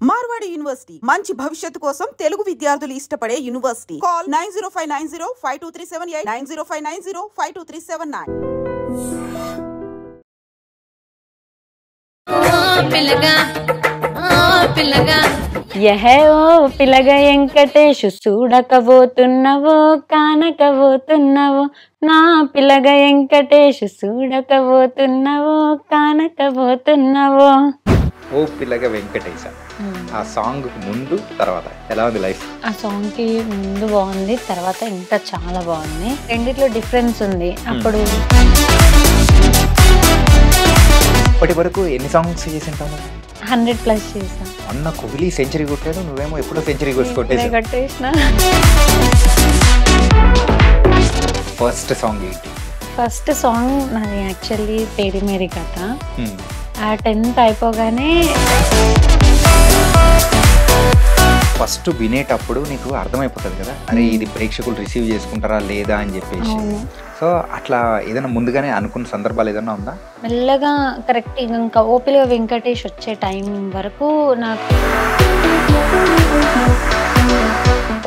Marwadi university మంచి భవిష్యత్తు కోసం తెలుగు విద్యార్థులు ఇష్టపడే యూనివర్సిటీ. కాల్ 9059052378 9059052379. ఓ పిల్లగ వెంకటేశు చూడకబోతున్నవో కానకబోతున్నవో నా పిల్లగ వెంకటేశు చూడకబోతున్నవో కానకబోతున్నవో. ఓ పిల్లగ వెంకటేశ ఆ సాంగ్ ముందు తర్వాత ఎలా ఉంది లైఫ్? ఆ సాంగ్ కి ముందు బాగుంది, తర్వాత ఇంకా చాలా బాగుంది. రెండిట్లో డిఫరెన్స్ ఉంది. అప్పుడు ఇప్పటి వరకు ఎన్ని సాంగ్స్ చేసి ఉంటావు? 100+ చేసా. అన్న కోహ్లీ సెంచరీ కొట్టాడు, నువ్వేమో ఎప్పుడో సెంచరీ కొట్టేసిన. ఫస్ట్ సాంగ్ ఏంటి? ఫస్ట్ సాంగ్ నాది యాక్చువల్లీ తేరి మేరీ కథ. ఆ 10th అయిపోగానే ఫస్ట్ వినేటప్పుడు నీకు అర్థమైపోతుంది కదా, అరే ఇది ప్రేక్షకులు రిసీవ్ చేసుకుంటారా లేదా అని చెప్పేసి. సో అట్లా ఏదైనా ముందుగానే అనుకున్న సందర్భాలు ఏదైనా ఉందా? మెల్లగా కరెక్ట్ ఇంకా ఓపిగా వెంకటేష్ వచ్చే టైం వరకు నాకు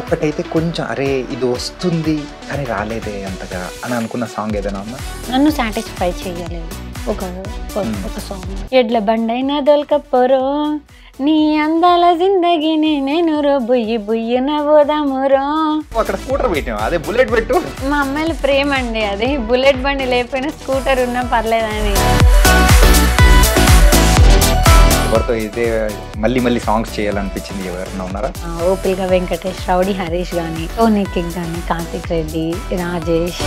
ఒకటైతే కొంచెం అరే ఇది వస్తుంది కానీ రాలేదే అంతగా అని అనుకున్న సాంగ్ ఏదైనా ఉందా? నన్ను సాటిస్ఫై చేయలేదు ఒక సాంగ్. ఎడ్ల బండైనా దొలకపోరో నీ అందాల జిందగీని నేను రో బుయ్యి బుయ్యిన పోదామురో. అక్కడ స్కూటర్ పెట్టాం, అదే బుల్లెట్ పెట్టు. మా అమ్మాయిల ప్రేమ అండి అది. బుల్లెట్ బండి లేకపోయినా స్కూటర్ ఉన్నా పర్లేదని. ఎవరితో అయితే మళ్ళీ మళ్ళీ సాంగ్స్ చేయాలనిపించింది ఎవరైనా ఉన్నారా? ఓపిల్గా వెంకటేష్, రౌడీ హరీష్ కానీ, టోనీ కింగ్ కానీ, Karthik Reddy, Rajesh.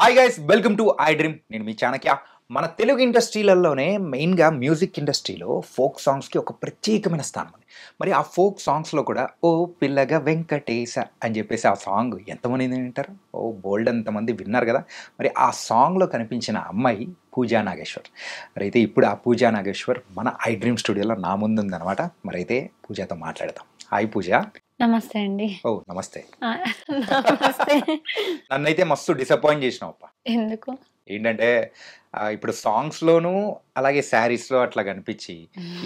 Hi guys, welcome to I dream. నేను మీ చాణక్య. మన తెలుగు ఇండస్ట్రీలలోనే మెయిన్గా మ్యూజిక్ ఇండస్ట్రీలో ఫోక్ సాంగ్స్కి ఒక ప్రత్యేకమైన స్థానం ఉంది. మరి ఆ ఫోక్ సాంగ్స్లో కూడా ఓ పిల్లగా వెంకటేశ అని చెప్పేసి ఆ సాంగ్ ఎంతమంది వింటారు? ఓ బోల్డ్ అంతమంది విన్నారు కదా. మరి ఆ సాంగ్లో కనిపించిన అమ్మాయి పూజా నాగేశ్వర్. మరి అయితే ఇప్పుడు ఆ పూజా నాగేశ్వర్ మన ఐ డ్రీమ్ స్టూడియోలో నా ముందు ఉందన్నమాట. మరి అయితే పూజాతో మాట్లాడదాం. హాయ్ పూజ. నమస్తే అండి. ఓ నమస్తే. నమస్తే. నన్నైతే మస్తు డిసప్పాయింట్ చేసినావు అప్ప. ఎందుకు? ఏంటంటే ఇప్పుడు సాంగ్స్లోను అలాగే శారీస్లో అట్లా కనిపించి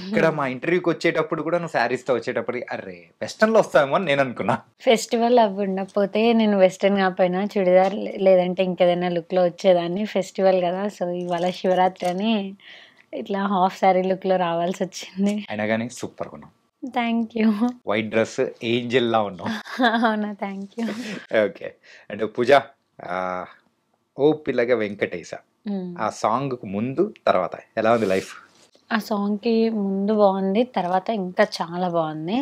ఇక్కడ మా ఇంటర్వ్యూకి వచ్చేటప్పుడు కూడా నువ్వు శారీస్తో వచ్చేటప్పుడు అరే వెస్టర్న్లో వస్తావేమో అని నేను అనుకున్నా. ఫెస్టివల్ అవి ఉండకపోతే నేను వెస్టర్న్ కాకపోయినా చుడిదార్ లేదంటే ఇంకేదైనా లుక్లో వచ్చేదాన్ని. ఫెస్టివల్ కదా, సో ఇవాళ శివరాత్రి అని ఇట్లా హాఫ్ శారీ లుక్లో రావాల్సి వచ్చింది. అయినా కానీ సూపర్గా ఉన్నావు. Thank you. White dress Angela ఉన్నావు. అవునా, థ్యాంక్ యూ. ఓకే. అంటే పూజ ఓ పిల్లగా వెంకటేశ ఆ సాంగ్ ముందు తర్వాత ఎలా ఉంది లైఫ్? ఆ సాంగ్కి ముందు బాగుంది, తర్వాత ఇంకా చాలా బాగుంది.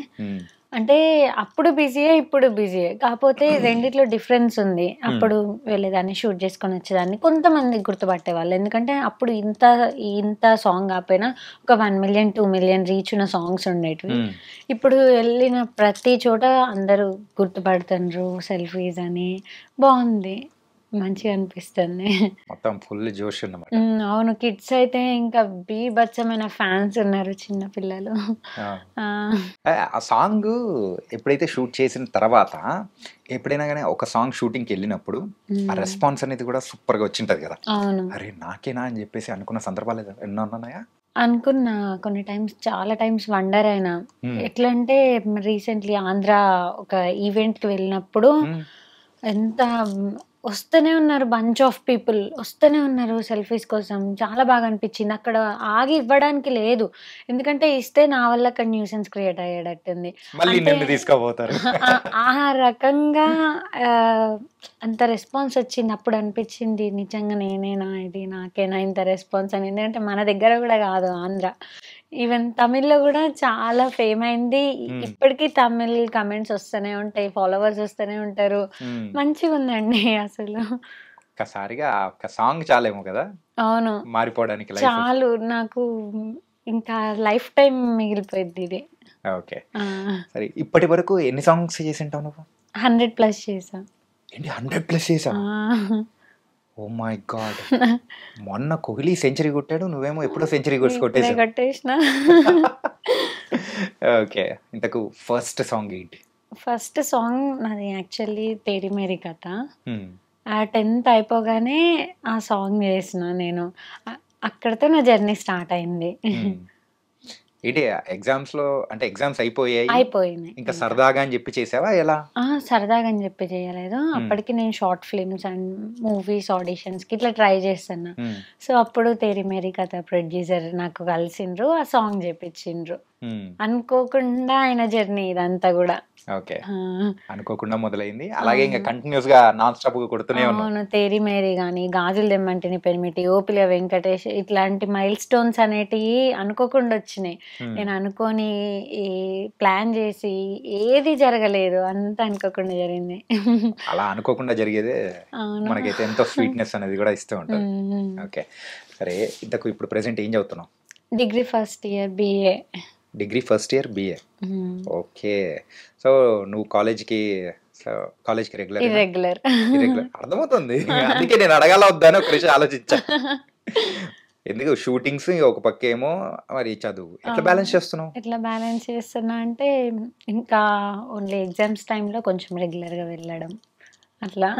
అంటే అప్పుడు బిజీయే, ఇప్పుడు బిజీయే, కాకపోతే రెండిట్లో డిఫరెన్స్ ఉంది. అప్పుడు వెళ్ళేదాన్ని, షూట్ చేసుకొని వచ్చేదాన్ని, కొంతమంది గుర్తుపట్టేవాళ్ళు. ఎందుకంటే అప్పుడు ఇంత సాంగ్ కాకపోయినా ఒక 1 million 2 million రీచ్ ఉన్న సాంగ్స్ ఉండేటివి. ఇప్పుడు వెళ్ళిన ప్రతి చోట అందరూ గుర్తుపడుతున్నారు, సెల్ఫీస్ అని. బాగుంది, మంచిగా అనిపిస్తుంది. మొత్తం ఫుల్ జోష్ ఉన్నమాట. అవును, కిడ్స్ అయితే ఇంకా బీభత్సమైన ఫ్యాన్స్ ఉన్నారు, చిన్న పిల్లలు. ఆ సాంగ్ ఎప్పుడైతే షూట్ చేసిన తర్వాత ఎప్పుడైనా కానీ ఒక సాంగ్ షూటింగ్కి వెళ్ళినప్పుడు ఆ రెస్పాన్స్ అనేది కూడా సూపర్గా వచ్చింటది కదా. అవును. అరే నాకేనా అని చెప్పేసి అనుకున్న సందర్భాలు ఎన్నో ఉన్నాయా? అనుకున్నా కొన్ని టైమ్స్, చాలా టైమ్స్ వండర్ అయినా. ఎట్లా అంటే రీసెంట్లీ ఆంధ్ర ఒక ఈవెంట్కి వెళ్ళినప్పుడు ఎంత వస్తూనే ఉన్నారు, బంచ్ ఆఫ్ పీపుల్ వస్తూనే ఉన్నారు సెల్ఫీస్ కోసం. చాలా బాగా అనిపించింది. అక్కడ ఆగి ఇవ్వడానికి లేదు, ఎందుకంటే ఇస్తే నా వల్ల అక్కడ న్యూసెన్స్ క్రియేట్ అయ్యేటట్టుంది. తీసుకోబోతారు ఆ రకంగా అంత రెస్పాన్స్ వచ్చింది. అప్పుడు అనిపించింది నిజంగా నేనేనా ఇది, నాకేనా ఇంత రెస్పాన్స్ అని. ఎందుకంటే మన దగ్గర కూడా కాదు ఆంధ్ర, ఈవెన్ తమిళ్లో కూడా చాలా ఫేమ్ అయింది. ఇప్పటికీ తమిళ్ కమెంట్స్ వస్తూనే ఉంటాయి, ఫాలోవర్స్ వస్తూనే ఉంటారు. మంచిగా ఉందండి అసలు. ఒక్కసారిగా ఒక సాంగ్ చాలేమో కదా. అవును, మారిపోవడానికి చాలు. నాకు ఇంకా లైఫ్ టైం మిగిలిపోయింది ఇది. ఓకే, సరే. ఇప్పటి వరకు ఎన్ని సాంగ్స్ చేసి ఉంటావు నువ్వు? 100+ చేసా. ఏంటి 100+ చేసా? Oh my God. మొన్న కోహ్లీ సెంచరీ కొట్టాడు, నువ్వేమో ఎప్పుడో సెంచరీ కొట్టేసిన. ఓకే, ఇంతకు ఫస్ట్ సాంగ్ ఏంటి? ఫస్ట్ సాంగ్ నాది యాక్చువల్లీ తేరి మేరీ కథ. ఆ 10th అయిపోగానే ఆ సాంగ్ చేసిన నేను. అక్కడితో నా జర్నీ స్టార్ట్ అయింది. ఏంటి ఎగ్జామ్స్ లో అంటే ఎగ్జామ్స్ అయిపోయాయి అయిపోయినాయి ఇంకా ఇంకా. సరదాగా అని చెప్పి చేసావా ఎలా? సరదాగా అని చెప్పి చేయలేదు. అప్పటికి నేను షార్ట్ ఫిల్మ్స్ అండ్ మూవీస్ ఆడిషన్స్‌కి ఇట్లా ట్రై చేస్తున్నా. సో, అప్పుడు 'తేరీ మేరీ కథ' ప్రొడ్యూసర్ నాకు కలిసిండ్రు. ఆ సాంగ్ చేపించిండ్రు. అనుకోకుండా ఆయన జర్నీ ఇదంతా కూడా. ఓకే. ఆ! అనుకోకుండా మొదలైంది. అలాగే ఇంకా అవును. కంటిన్యూస్ గా నాన్ స్టాప్ గా కొడుతూనే ఉన్నావు. అవును. 'తేరీ మేరీ' గాని, 'గాజులు దెమ్మంటిని పెనిమిటి', 'ఓపిల వెంకటేష్' ఇట్లాంటి మైల్ స్టోన్స్ అనేటియి అనుకోకుండా వచ్చినాయి. నేను అనుకోని ఈ ప్లాన్ చేసి ఏది జరగలేదు. అంతా అనుకోకుండా జరిగింది. అలా అనుకోకుండా జరిగేదే అవును. మనకైతే ఎంతో స్వీట్‌నెస్ అనేది కూడా ఇస్తూ ఉంటది. హ్మ్. ఓకే. సరే ఇంతకు ఇప్పుడు ప్రెజెంట్ ఏం చదువుతున్నావు? Degree first year BA. Degree first year BA. హ్మ్. ఓకే. సో నువ్వు కాలేజ్‌కి రెగ్యులరేనా? ఇర్రెగ్యులర్. ఇర్రెగ్యులర్ అర్థమవుతుంది. అందుకే నేను అడగాలా వద్దా అని ఒక నిమిషం ఆలోచించా. ఎందుకు షూటింగ్స్ ఒక పక్కేమో మరి చదువు. ఎట్లా బ్యాలెన్స్ చేస్తున్నావు? ఎట్లా బ్యాలెన్స్ చేస్తున్నా అంటే ఇంకా ఓన్లీ ఎగ్జామ్స్ టైమ్‌లో కొంచెం రెగ్యులర్‌గా వెళ్ళడం. అట్లా.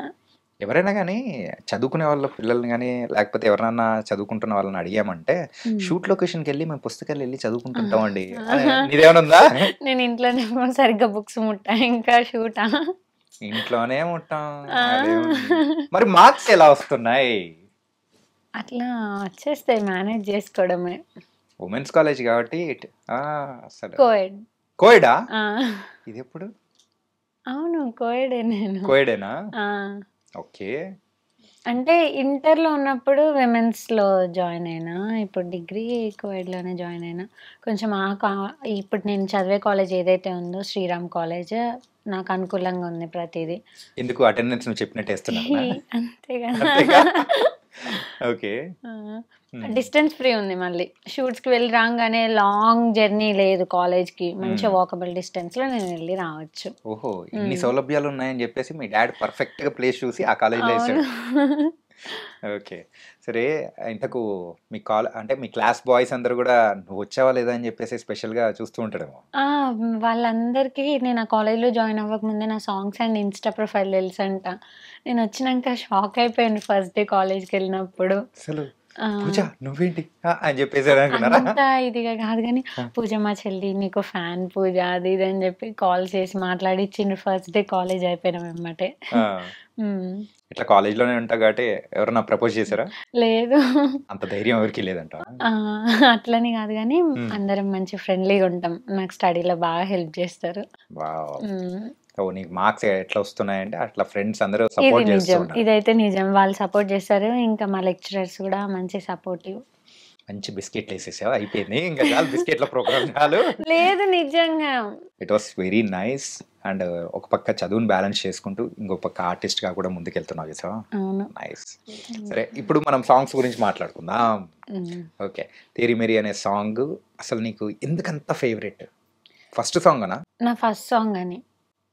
ఎవరైనా గానీ చదువుకునే వాళ్ళ పిల్లల్ని గానీ, లేకపోతే ఎవరినన్నా చదువుకుంటున్న వాళ్ళని అడిగామంటే, షూట్ లొకేషన్‌కెళ్ళి మేము పుస్తకాలెళ్ళి చదువుకుంటుంటామండి. నీదేమైనా ఉందా? నేను ఇంట్లోనే సరిగ్గా బుక్స్ ముట్టా. ఇంకా షూటా? ఇంట్లోనే ఉంటాం. ఆ! అదేముంది. మరి మార్క్స్ ఎలా వస్తున్నాయి? అట్లా వచ్చేస్తాయి. మేనేజ్ చేసుకోవడమే. ఉమెన్స్ కాలేజ్ కాబట్టి అసలు కోఎడ్. కోఎడా? ఆ! ఇదెప్పుడు? అవును. కోఎడే నేను. కోఎడేనా? ఆ! ఓకే. అంటే ఇంటర్‌లో ఉన్నప్పుడు విమెన్స్‌లో జాయిన్ అయినా. ఇప్పుడు డిగ్రీ కోఎడ్‌లోనే జాయిన్ అయినా. కొంచెం ఇప్పుడు నేను చదివే కాలేజ్ ఏదైతే ఉందో శ్రీరామ్ కాలేజ్ నాకు అనుకూలంగా ఉంది ప్రతీదీ. ఎందుకు అటెండెన్స్ నువ్వు చెప్పినట్టు ఏస్తున్నారనా? అంతే అంతేగా? కదా! ఓకే. ఆ! హ్మ్. డిస్టెన్స్ ఫ్రీ ఉంది మళ్ళీ. షూట్స్‌కి వెళ్ళి రాంగానే లాంగ్ జర్నీ లేదు కాలేజ్‌కి. మంచిగా వాకబుల్ డిస్టెన్స్‌లో నేను వెళ్ళి రావచ్చు. ఓహో! ఇన్ని సౌలభ్యాలు ఉన్నాయని చెప్పేసి మీ డ్యాడ్ పర్ఫెక్ట్‌గా ప్లేస్ చూసి ఆ కాలేజ్‌లో అవును. ఏసాడు. ఓకే. సరే ఇంతకు మీ అంటే మీ క్లాస్ బాయ్స్ అందరూ గూడా నువ్వొచ్చావా లేదా అని చెప్పేసి స్పెషల్‌గా చూస్తూ ఉంటాడేమో. ఆ! వాళ్ళందరికీ నేను ఆ కాలేజ్‌లో జాయిన్ అవ్వకముందే నా సాంగ్స్ అండ్ ఇన్‌స్టా ప్రొఫైల్ తెలుసంట. నేనొచ్చినంక షాక్ అయిపోయాను ఫస్ట్ డే కాలేజ్‌కెళ్ళినప్పుడు. అసలు ఆ! పూజ నువ్వేంటి అని చెప్పేసి అనుకున్నారా? అంత ఇదిగా కాదు గానీ, పూజ మా చెల్లి నీకు ఫ్యాన్ పూజ అది ఇది అని చెప్పి కాల్ చేసి మాట్లాడిచ్చిండ్రు ఫస్ట్ డే కాలేజ్ అయిపోయిన వెంబటే. ఆ! హ్మ్. ఇట్లా కాలేజ్‌లోనే ఉంటావు కాబట్టి ఎవరన్నా ప్రపోజ్ చేసారా? లేదు. అంత ధైర్యం ఎవరికీ లేదంటావా? ఆ! అట్లని కాదు గానీ, అందరం మంచి ఫ్రెండ్లీగా ఉంటాం. నాకు స్టడీలో బాగా హెల్ప్ చేస్తారు. వావ్! హ్మ్. సో, నీకు మార్క్స్ ఎట్లా వస్తున్నాయంటే అట్లా ఫ్రెండ్స్ అందరూ ఇది సపోర్ట్ చేస్తూ నిజం. ఉన్నారు. ఇదైతే నిజం. వాళ్ళు సపోర్ట్ చేస్తారు. ఇంకా మా లెక్చరర్స్ కూడా మంచి సపోర్టివ్. మంచి బిస్కెట్లు ఏసేసావా? అయిపోయింది. ఇంక చాలు బిస్కెట్‌ల ప్రోగ్రామ్ చాలు. లేదు నిజంగా. It was very nice. And ఒక పక్క చదువుని బ్యాలెన్స్ చేసుకుంటూ, ఇంకో పక్క ఆర్టిస్ట్‌గా కూడా ముందుకెళ్తున్నావు చూసావా? అవును. నైస్. సరే ఇప్పుడు మనం సాంగ్స్ గురించి మాట్లాడుకుందాం. హ్మ్. ఓకే. 'తేరీ మేరీ' అనే సాంగ్ అసలు నీకు ఎందుకంత ఫేవరెట్? ఫస్ట్ సాంగనా? నా ఫస్ట్ సాంగ్ అని.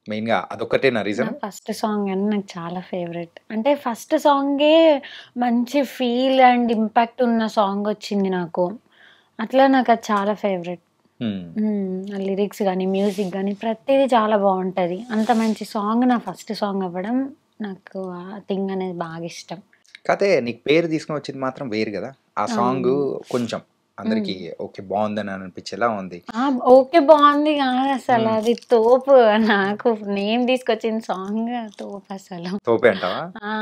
మెయిన్‌గా అదొక్కటేనా నా రీజన్? ఫస్ట్ సాంగ్ అని నాకు చాలా ఫేవరెట్. అంటే ఫస్ట్ సాంగే మంచి ఫీల్ అండ్ ఇంపాక్ట్ ఉన్న సాంగ్ వచ్చింది నాకు. అట్లా నాకది చాలా ఫేవరెట్. ఆ లిరిక్స్ గాని, మ్యూజిక్ గాని ప్రతీది చాలా బావుంటది. అంత మంచి సాంగ్ నా ఫస్ట్ సాంగ్ అవ్వడం నాకు ఆ థింగ్ అనేది బాగా ఇష్టం. కాతే నీకు పేరు తీసుకొని వచ్చింది మాత్రం వేరు గదా! ఆ సాంగు అవును. కొంచెం అందరికి ఓకే. బావుందని అనిపించేలా ఉంది. ఆ! ఓకే. బావుంది కాదసల. హ్మ్. అది తోపు. నాకు నేమ్ తీసుకొచ్చిన సాంగ్ తోపసలు. తోపే అంటావా? ఆ!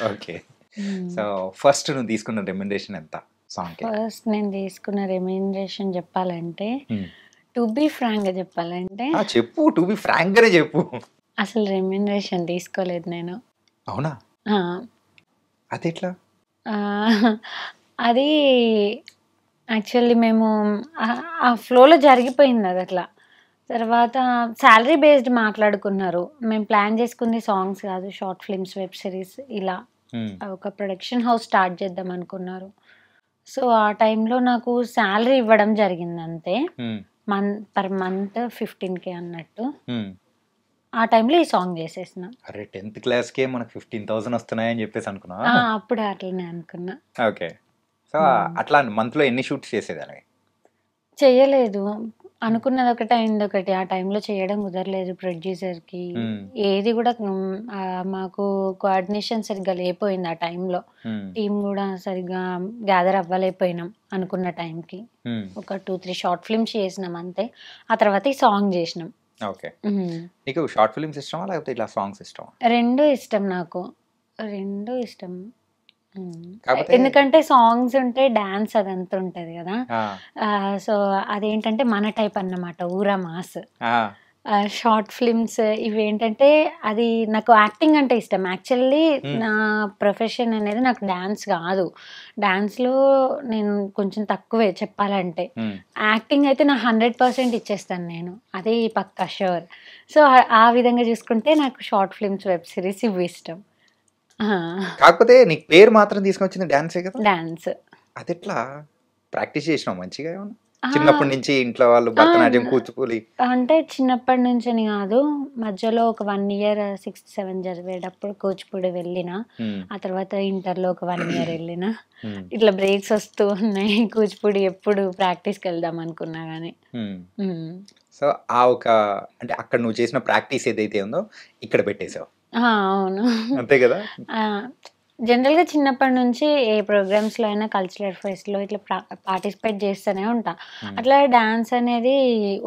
ఓకే. హ్మ్. సో, ఫస్ట్ నువ్వు తీసుకున్న రెమ్యునరేషన్ ఎంత సాంగ్‌కి? ఫస్ట్ నేను తీసుకున్న రెమ్యూనరేషన్ చెప్పాలంటే, హ్మ్. టు బీ ఫ్రాంక్‌గా చెప్పాలంటే, చెప్పు. టు బి ఫ్రాంక్‌గానే చెప్పు. అసలు రెమ్యూనరేషన్ తీసుకోలేదు నేను. అవునా? ఆ! అదెట్లా? ఆహ్, అది యాక్చువల్లీ మేము ఆ ఫ్లోలో జరిగిపోయిందదట్లా. తర్వాత సాలరీ బేస్డ్ మాట్లాడుకున్నారు. మేము ప్లాన్ చేసుకుంది సాంగ్స్ కాదు. షార్ట్ ఫిల్మ్స్, వెబ్ సిరీస్ ఇలా హ్మ్. ఒక ప్రొడక్షన్ హౌస్ స్టార్ట్ చేద్దామనుకున్నారు. సో, ఆ టైంలో నాకు సాలరీ ఇవ్వడం జరిగిందంతే. హ్మ్. పర్ మంత్ 15,000 అన్నట్టు. హ్మ్. ఆ టైంలో ఈ సాంగ్ చేసేసిన. అరే! 10థ్ క్లాస్‌కే మనకు 15,000 వస్తున్నాయని చెప్పేసి అనుకున్నావా? అప్పుడు అట్లనే అనుకున్నా. ఓకే. సో, హ్మ్. అట్లా మంత్‌లో ఎన్ని షూట్స్ చేసేదానివి? చెయ్యలేదు. అనుకున్నది ఒకటి అయింది ఒకటి. ఆ టైంలో చేయడం కుదరలేదు ప్రొడ్యూసర్‌కి. ఏది కూడా మాకు కోఆర్డినేషన్ సరిగ్గా లేకపోయింది ఆ టైంలో. టీమ్ కూడా సరిగ్గా గ్యాదర్ అవ్వలేకపోయినాం అనుకున్న టైంకి. ఒక 2, 3 షార్ట్ ఫిల్మ్స్ చేసినాం అంతే. ఆ తర్వాత ఈ సాంగ్ చేసినాం. ఓకే. నీకు షార్ట్ ఫిల్మ్స్ ఇష్టమా లేకపోతే ఇట్లా సాంగ్స్ ఇష్టమా? 2 ఇష్టం నాకు. 2 ఇష్టం. కాకపోతే ఎందుకంటే సాంగ్స్ ఉంటే డాన్స్ అదంతా ఉంటది కదా. సో అదేంటంటే మన టైప్ అన్నమాట, ఊరా మాస్. షార్ట్ ఫిల్మ్స్ ఇవేంటంటే అది నాకు యాక్టింగ్ అంటే ఇష్టం. యాక్చువల్లీ నా ప్రొఫెషన్ అనేది నాకు డాన్స్ కాదు. డాన్స్లో నేను కొంచెం తక్కువే చెప్పాలంటే. యాక్టింగ్ అయితే నా 100% ఇచ్చేస్తాను నేను, అదే పక్కా షూర్. సో ఆ విధంగా చూసుకుంటే నాకు షార్ట్ ఫిల్మ్స్, వెబ్ సిరీస్ ఇవి ఇష్టం. కాకపోతే నీకు పేరు మాత్రం తీసుకొచ్చింది డాన్సే కదా. డాన్స్ అది ఎట్లా ప్రాక్టీస్ చేసినావు మంచిగా ఏమన్నా? చిన్నప్పటి నుంచి ఇంట్లో వాళ్ళు భరతనాట్యం, కూచిపూడి అంటే చిన్నప్పటి నుంచి అని కాదు, మధ్యలో ఒక 1 ఇయర్ 6th 7th చదివేటప్పుడు కూచిపూడి వెళ్ళిన. ఆ తర్వాత ఇంటర్లో ఒక 1 ఇయర్ వెళ్ళిన. ఇట్లా బ్రేక్స్ వస్తూ ఉన్నాయి. కూచిపూడి ఎప్పుడు ప్రాక్టీస్కి వెళ్దాం అనుకున్నా కానీ. సో ఆ ఒక అంటే అక్కడ నువ్వు చేసిన ప్రాక్టీస్ ఏదైతే ఉందో ఇక్కడ పెట్టేసావు. అవును, అంతే కదా. జనరల్గా చిన్నప్పటి నుంచి ఏ ప్రోగ్రామ్స్లో అయినా కల్చరల్ ఫెస్ట్లో ఇట్లా పార్టిసిపేట్ చేస్తూనే ఉంటా. అట్లా డాన్స్ అనేది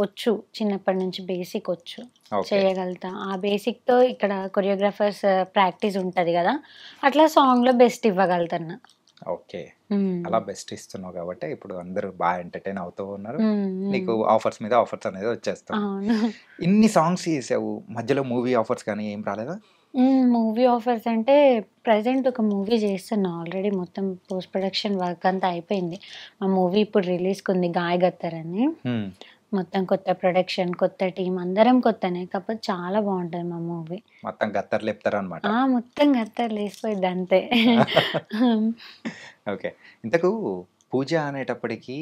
వచ్చు చిన్నప్పటి నుంచి, బేసిక్ వచ్చు, చేయగలుగుతా. ఆ బేసిక్తో ఇక్కడ కొరియోగ్రాఫర్స్ ప్రాక్టీస్ ఉంటుంది కదా, అట్లా సాంగ్లో బెస్ట్ ఇవ్వగలుగుతున్నా. ఓకే, అలా బెస్ట్ ఇస్తున్నావు కాబట్టి ఇప్పుడు అందరూ బాగా ఎంటర్టైన్ అవుతూ ఉన్నారు. నీకు ఆఫర్స్ మీద ఆఫర్స్ అనేది వచ్చేస్తాయి. ఇన్ని సాంగ్స్ చేసావు, మధ్యలో మూవీ ఆఫర్స్ కానీ ఏం రాలేదా? మూవీ ఆఫర్స్ అంటే ప్రజెంట్ ఒక మూవీ చేస్తున్నా ఆల్రెడీ. మొత్తం పోస్ట్ ప్రొడక్షన్ వర్క్ అంతా అయిపోయింది. మా మూవీ ఇప్పుడు రిలీజ్కి ఉంది, గాయగత్తర్ అని. మొత్తం కొత్త ప్రొడక్షన్, కొత్త టీం, అందరం కొత్తనే, కాకపోతే చాలా బాగుంటుంది మా మూవీ. మొత్తం గత్తర్ లేపుతారు అనమాట. మొత్తం గత్తర్ లేసిపోయింది అంతే. ఓకే, ఇంతకు పూజ అనేటప్పటికీ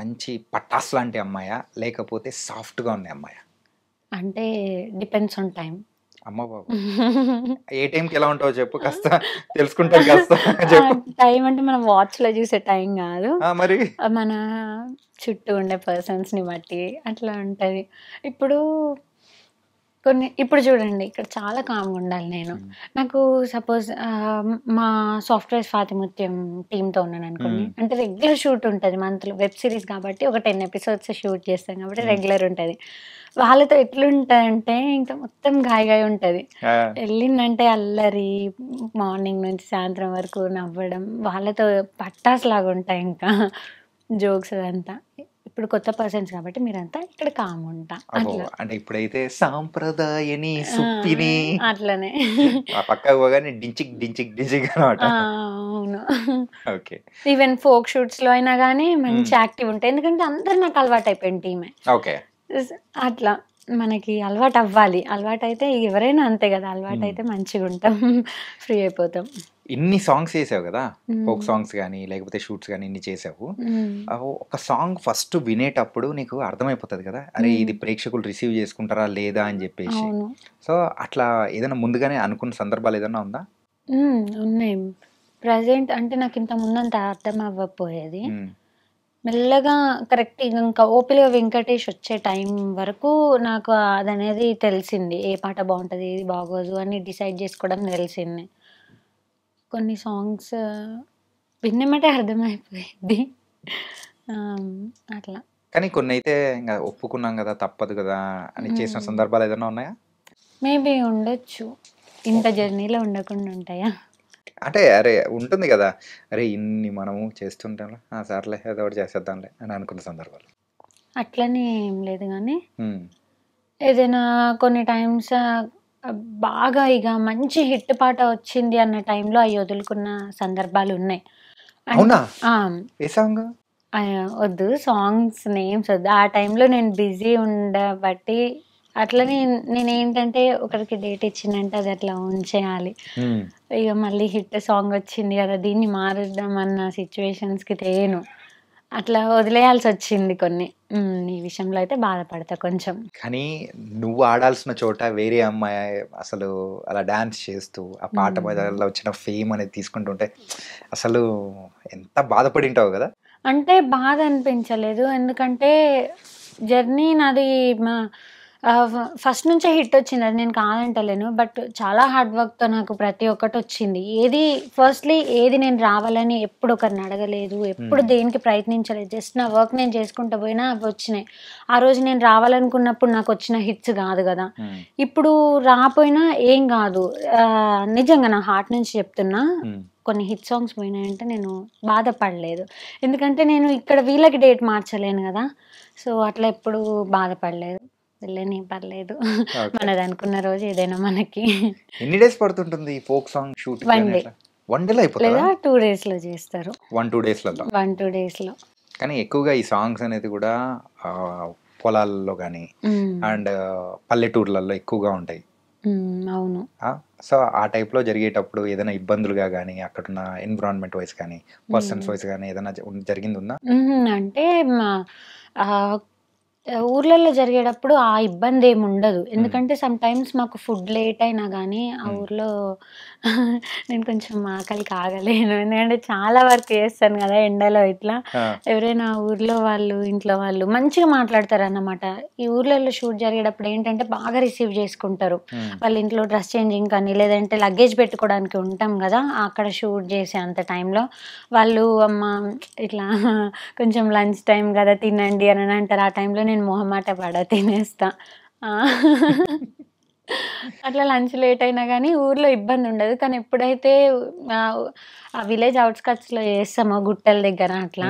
మంచి పటాస్ లాంటి అమ్మాయా లేకపోతే సాఫ్ట్గా ఉన్న అమ్మాయా? అంటే డిపెండ్స్ ఆన్ టైం. అమ్మ బాబు, ఏ టైంకి ఎలా ఉంటావో చెప్పు, కాస్త తెలుసుకుంటాం కాస్త చెప్పు. టైం అంటే మనం వాచ్లో చూసే టైం కాదు, మరి మన చుట్టూ ఉండే పర్సన్స్ని బట్టి అట్లా ఉంటుంది. ఇప్పుడు చూడండి, ఇక్కడ చాలా కామ్గా ఉండాలి నేను. నాకు సపోజ్ మా సాఫ్ట్వేర్ స్వాతిముత్యం టీంతో ఉన్నాను అనుకోండి, అంటే రెగ్యులర్ షూట్ ఉంటుంది మంత్లో. వెబ్ సిరీస్ కాబట్టి ఒక 10 episodes షూట్ చేస్తాం కాబట్టి రెగ్యులర్ ఉంటుంది. వాళ్ళతో ఎట్లుంటుందంటే ఇంకా మొత్తం గాయ ఉంటుంది. వెళ్ళిందంటే అల్లరి, మార్నింగ్ నుంచి సాయంత్రం వరకు నవ్వడం, వాళ్ళతో పట్టాస్ లాగా ఉంటాయి, ఇంకా జోక్స్ అదంతా. ఇప్పుడు కొత్త పర్సన్స్ కాబట్టి మీరంతా ఇక్కడ కామ్ ఉంటా. అంటే ఇప్పుడైతే సాంప్రదాయని సుప్పిని అట్లనే పక్కకు పోగానే డించిక్ డించిక్ డించిక్ అనమాట. అవును. ఓకే, ఈవెన్ ఫోక్ షూట్స్ లో అయినా కానీ మంచి యాక్టివ్ ఉంటాయి, ఎందుకంటే అందరు నాకు అలవాటు అయిపోయింది టీమే. ఓకే, అట్లా మనకి అలవాటు అవ్వాలి. అలవాటు అయితే ఎవరైనా అంతే కదా, అలవాటు అయితే మంచిగా ఉంటాం, ఫ్రీ అయిపోతాం. ఇన్ని సాంగ్స్ చేసావు కదా, ఫోక్ సాంగ్స్ కానీ లేకపోతే షూట్స్ కానీ ఇన్ని చేసావు. ఒక సాంగ్ ఫస్ట్ వినేటప్పుడు నీకు అర్థమైపోతుంది కదా, అరే ఇది ప్రేక్షకులు రిసీవ్ చేసుకుంటారా లేదా అని చెప్పేసి. సో అట్లా ఏదైనా ముందుగానే అనుకున్న సందర్భాలు ఏదైనా ఉందా? ఉన్నాయి. ప్రజెంట్ అంటే నాకు ఇంత ముందంత అర్థం అవ్వకపోయేది. మెల్లగా కరెక్ట్ ఇంకా ఓపిగా వెంకటేష్ వచ్చే టైం వరకు నాకు అదనేది తెలిసింది, ఏ పాట బాగుంటుంది ఏది బాగోదు అని డిసైడ్ చేసుకోవడం తెలిసింది. కొన్ని సాంగ్స్ విన్నమంటే అర్థమైపోయింది అట్లా. కానీ కొన్ని అయితే ఇంకా ఒప్పుకున్నాం కదా తప్పదు కదా అని చేసిన సందర్భాలు ఏదైనా ఉన్నాయా? మేబీ ఉండొచ్చు, ఇంత జర్నీలో ఉండకుండా ఉంటాయా? అంటే అరే ఉంటుంది కదా, అరే ఇన్ని మనము చేస్తుంటాం, సర్లే ఏదో ఒకటి చేసేద్దాంలే అని అనుకున్న సందర్భాలు. అట్లనే ఏం లేదు కానీ ఏదైనా కొన్ని టైమ్స్ బాగా ఇక మంచి హిట్ పాట వచ్చింది అన్న టైంలో అవి వదులుకున్న సందర్భాలు ఉన్నాయి. అవునా? ఏ సాంగ్? వద్దు, సాంగ్స్ నేమ్స్ వద్దు. ఆ టైంలో నేను బిజీ ఉండబట్టి అట్లనే నేనేంటంటే ఒకరికి డేట్ ఇచ్చిందంటే అది అట్లా ఉంచేయాలి. ఇక మళ్ళీ హిట్ సాంగ్ వచ్చింది కదా, దీన్ని మారుద్దాం అన్న సిచ్యువేషన్స్కి తేను, అట్లా వదిలేయాల్సి వచ్చింది కొన్ని. ఈ విషయంలో అయితే బాధపడతా కొంచెం. కానీ నువ్వు ఆడాల్సిన చోట వేరే అమ్మాయి అసలు అలా డాన్స్ చేస్తూ ఆ పాట మీద వచ్చిన ఫేమ్ అనేది తీసుకుంటుంటే అసలు ఎంత బాధపడి ఉంటావు కదా. అంటే బాధ అనిపించలేదు, ఎందుకంటే జర్నీ నాది ఫస్ట్ నుంచే హిట్ వచ్చింది, అది నేను కాదంటలేను. బట్ చాలా హార్డ్ వర్క్తో నాకు ప్రతి ఒక్కటి వచ్చింది. ఫస్ట్లీ ఏది నేను రావాలని ఎప్పుడు ఒకరిని అడగలేదు, ఎప్పుడు దేనికి ప్రయత్నించలేదు. జస్ట్ నా వర్క్ నేను చేసుకుంటూ పోయినా అవి వచ్చినాయి. ఆ రోజు నేను రావాలనుకున్నప్పుడు నాకు వచ్చిన హిట్స్ కాదు కదా, ఇప్పుడు రాపోయినా ఏం కాదు. నిజంగా నా హార్ట్ నుంచి చెప్తున్నా, కొన్ని హిట్ సాంగ్స్ పోయినాయంటే నేను బాధపడలేదు. ఎందుకంటే నేను ఇక్కడ వీళ్ళకి డేట్ మార్చలేను కదా, సో అట్లా ఎప్పుడు బాధపడలేదు. వెళ్ళని పర్లేదు, మనది అనుకున్న రోజు ఏదైనా మనకి. ఎన్ని డేస్ పడుతుంటుంది folk song shoot? 1 day, 1 day అయిపోతుందా? లేదా 2 days లో చేస్తారు. 1-2 daysలలో. 1-2 days లో. కానీ ఎక్కువగా ఈ సాంగ్స్ అనేది కూడా పొలాల్లో కానీ అండ్ పల్లెటూర్లలో ఎక్కువగా ఉంటాయి. అవును. సో ఆ టైప్లో జరిగేటప్పుడు ఏదైనా ఇబ్బందులుగా కానీ అక్కడున్న ఎన్విరాన్మెంట్ వైజ్ కానీ పర్సన్స్ వైజ్ కానీ ఏదైనా జరిగింది ఉందా? అంటే ఊర్లలో జరిగేటప్పుడు ఆ ఇబ్బంది ఏమి ఉండదు. ఎందుకంటే సమ్ టైమ్స్ మాకు ఫుడ్ లేట్ అయినా కానీ ఆ ఊర్లో నేను కొంచెం ఆకలికి ఆగలేను. ఎందుకంటే చాలా వర్క్ చేస్తాను కదా ఎండలో. ఇట్లా ఎవరైనా ఊర్లో వాళ్ళు, ఇంట్లో వాళ్ళు మంచిగా మాట్లాడతారు అన్నమాట. ఈ ఊర్లలో షూట్ జరిగేటప్పుడు ఏంటంటే బాగా రిసీవ్ చేసుకుంటారు. వాళ్ళ ఇంట్లో డ్రెస్ చేంజింగ్ కానీ లేదంటే లగేజ్ పెట్టుకోవడానికి ఉంటాం కదా, అక్కడ షూట్ చేసే అంత టైంలో వాళ్ళు అమ్మ ఇట్లా కొంచెం లంచ్ టైం కదా తినండి అని అంటారు. ఆ టైంలో నేను మొహమాట తినేస్తా. అట్లా లంచ్ లేట్ అయినా కానీ ఊర్లో ఇబ్బంది ఉండదు. కానీ ఎప్పుడైతే ఆ విలేజ్ అవుట్స్కట్స్లో చేస్తామో గుట్టల దగ్గర అట్లా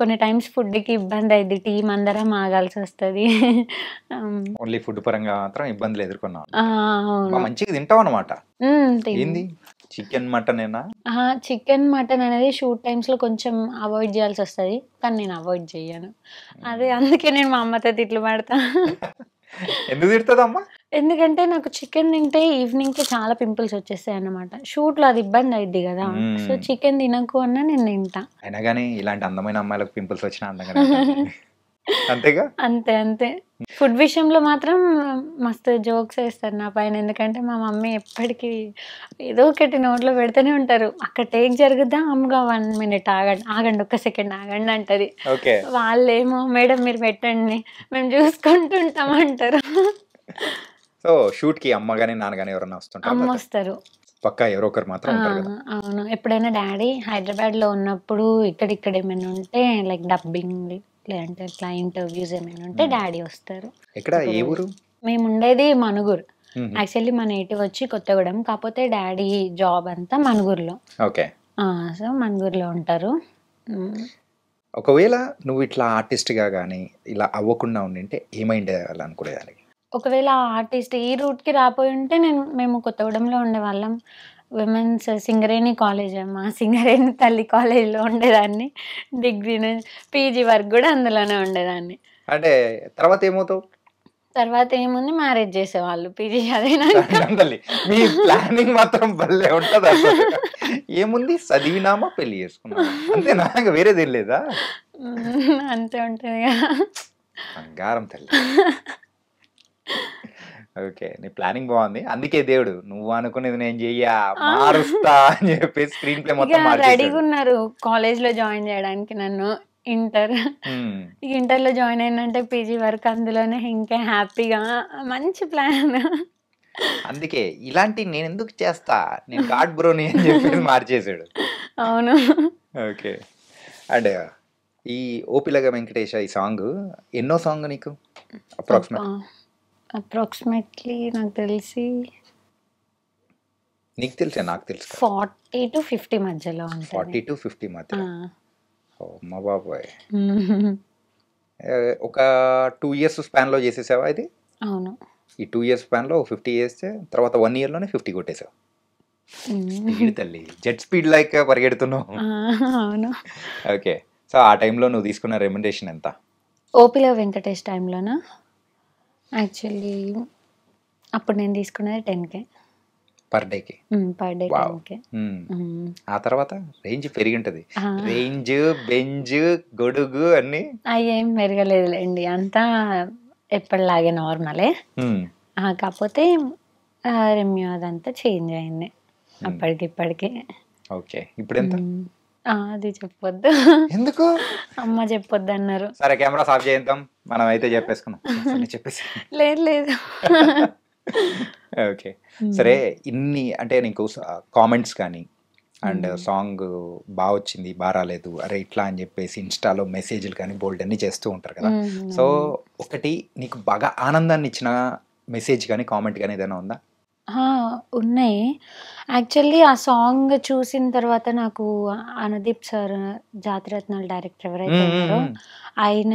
కొన్ని టైమ్స్ ఫుడ్కి ఇబ్బంది అయింది. టీం అందరం ఆగాల్సి వస్తుంది. ఓన్లీ ఫుడ్ పరంగా మాత్రం ఇబ్బందులు ఎదుర్కొన్నాను. అవును. మంచిగా తింటావు అనమాట. ఏంది చికెన్ మటన్ ఏనా? చికెన్ మటన్ అనేది షూట్ టైమ్స్లో కొంచెం అవాయిడ్ చేయాల్సి వస్తుంది, కానీ నేను అవాయిడ్ చేయను. అదే అందుకే నేను మా అమ్మతో తిట్లు పడతా. ఎందుకు తిడుతుందమ్మా? ఎందుకంటే నాకు చికెన్ తింటే ఈవినింగ్కి చాలా పింపుల్స్ వచ్చేస్తాయి అన్నమాట. షూట్లో అది ఇబ్బంది అయింది కదా, సో చికెన్ తినకు అన్నా నేను తింటా. అయినా కానీ ఇలాంటి అందమైన అమ్మాయిలకు పింపుల్స్ వచ్చినా అందంగా అంతేగా. అంతే. ఫుడ్ విషయంలో మాత్రం మస్తు జోక్స్ వేస్తారు నా పైన. ఎందుకంటే మా మమ్మీ ఎప్పటికీ ఏదో ఒకటి నోట్లో పెడుతూనే ఉంటారు. అక్కడ టేక్ జరుగుద్దా, అమ్మగా 1 minute ఆగండి 1 second ఆగండి అంటది. వాళ్ళేమో మేడం మీరు పెట్టండి మేము చూసుకుంటుంటాం అంటారు. సో షూట్ కి అమ్మ గానీ నాన్న గానీ ఎవరైనా వస్తుంటారు? అమ్మ వస్తారు పక్కా, ఎవరో ఒకరు మాత్రం ఉంటారు కదా. అవును. ఎప్పుడైనా డాడీ హైదరాబాద్లో ఉన్నప్పుడు ఇక్కడ ఏమైనా ఉంటే లైక్ డబ్బింగ్ లేదంటే ఇట్లా ఇంటర్వ్యూస్ ఏమైనా ఉంటే డాడీ వస్తారు. ఎక్కడ, ఏ ఊరు? మేము ఉండేది మనుగురు. యాక్చువల్లీ మా నేటివ్ వచ్చి కొత్తగూడెం, కాకపోతే డాడీ జాబ్ అంతా మనుగురులో. ఓకే. సో మనుగురులో ఉంటారు. ఒకవేళ నువ్వు ఇట్లా ఆర్టిస్ట్గా కానీ ఇలా అవ్వకుండా ఉండింటే ఏమైంది అనుకునేదాన్ని? ఒకవేళ ఆర్టిస్ట్ ఈ రూట్కి రాపోయి ఉంటే మేము కొత్తగూడెంలో ఉండేవాళ్ళం. విమెన్స్ సింగరేణి కాలేజ్, మా సింగరేణి తల్లి కాలేజ్లో ఉండేదాన్ని. డిగ్రీ పీజీ వరకు కూడా అందులోనే ఉండేదాన్ని. అంటే తర్వాత ఏమవుతావు? తర్వాత ఏముంది, మ్యారేజ్ చేసేవాళ్ళు పీజీ చదివినా. మీ ప్లానింగ్ మాత్రం భలే ఉంటుంది అసలు. ఏముంది, చదివినామా పెళ్లి చేసుకున్నామా అంతేనా, వేరేదేం లేదా? అంతే ఉంటుంది కదా. బంగారం తల్లి. ఓకే, నీ ప్లానింగ్ బాగుంది. అందుకే దేవుడు నువ్వు అనుకునేది నేను చెయ్యా మారుస్తా అని చెప్పి స్క్రీన్ ప్లే మొత్తం రెడీగా ఉన్నారు కాలేజ్లో జాయిన్ చేయడానికి నన్ను. ఇంటర్లో జాయిన్ అయినంటే పీజీ వరకు అందులోనే ఇంకా హ్యాపీగా, మంచి ప్లాన్. అందుకే ఇలాంటి నేను ఎందుకు చేస్తా, నేను గాడ్ బ్రోని అని చెప్పి మార్చేసాడు. అవును. ఓకే. అండ్ ఈ ఓపిలగ వెంకటేశ ఈ సాంగ్ ఎన్నో సాంగ్ నీకు? అప్రాక్సిమేట్లీ నాకు తెలిసి నీకు తెలిసే నాకు తెలుసు 40 to 50 మధ్యలో ఉంటుంది. 40 to 50 మధ్య. మా బాబాయ్, ఒక 2 years స్పాన్లో చేసేసావా ఇది? అవును. ఈ 2 years స్పాన్లో 50 చేస్తే తర్వాత 1 yearలోనే 50 కొట్టేసావు. తల్లి జెట్ స్పీడ్ లైక్ పరిగెడుతున్నావు. అవును. ఓకే. సో ఆ టైంలో నువ్వు తీసుకున్న రెమ్యునరేషన్ ఎంత? ఓపిల వెంకటేష్ టైంలోనా? యాక్చువల్లీ అప్పుడు నేను తీసుకున్నది 10K పర్ డేకి. Per day 10K. ఆ తర్వాత రేంజ్ పెరిగి ఉంటుంది. రేంజ్, బెంజ్, గొడుగు అన్ని అయ్యేం పెరగలేదులేండి, అంతా ఎప్పటిలాగే నార్మలే. కాకపోతే రెమ్యూ అదంతా చేంజ్ అయింది అప్పటికి ఇప్పటికి. ఓకే. ఇప్పుడు ఎంత? అది చెప్పొద్దు. ఎందుకు? అమ్మ చెప్పొద్దు అన్నారు. సరే కెమెరా ఆఫ్ చేద్దాం, మనం అయితే చెప్పేసుకున్నాం. చెప్పేసి లేదు లేదు. ఓకే. సరే, ఇన్ని అంటే నీకు కామెంట్స్ కానీ అండ్ సాంగ్ బాగా వచ్చింది, బాగా రాలేదు, అరే ఇట్లా అని చెప్పేసి ఇన్స్టాలో మెసేజ్లు కానీ బోల్డ్ అన్ని చేస్తూ ఉంటారు కదా. సో ఒకటి నీకు బాగా ఆనందాన్ని ఇచ్చిన మెసేజ్ కానీ కామెంట్ కానీ ఏదైనా ఉందా? ఉన్నాయి. యాక్చువల్లీ ఆ సాంగ్ చూసిన తర్వాత నాకు అనుదీప్ సార్, జాతిరత్నాలు డైరెక్టర్ ఎవరైతే ఉన్నారో ఆయన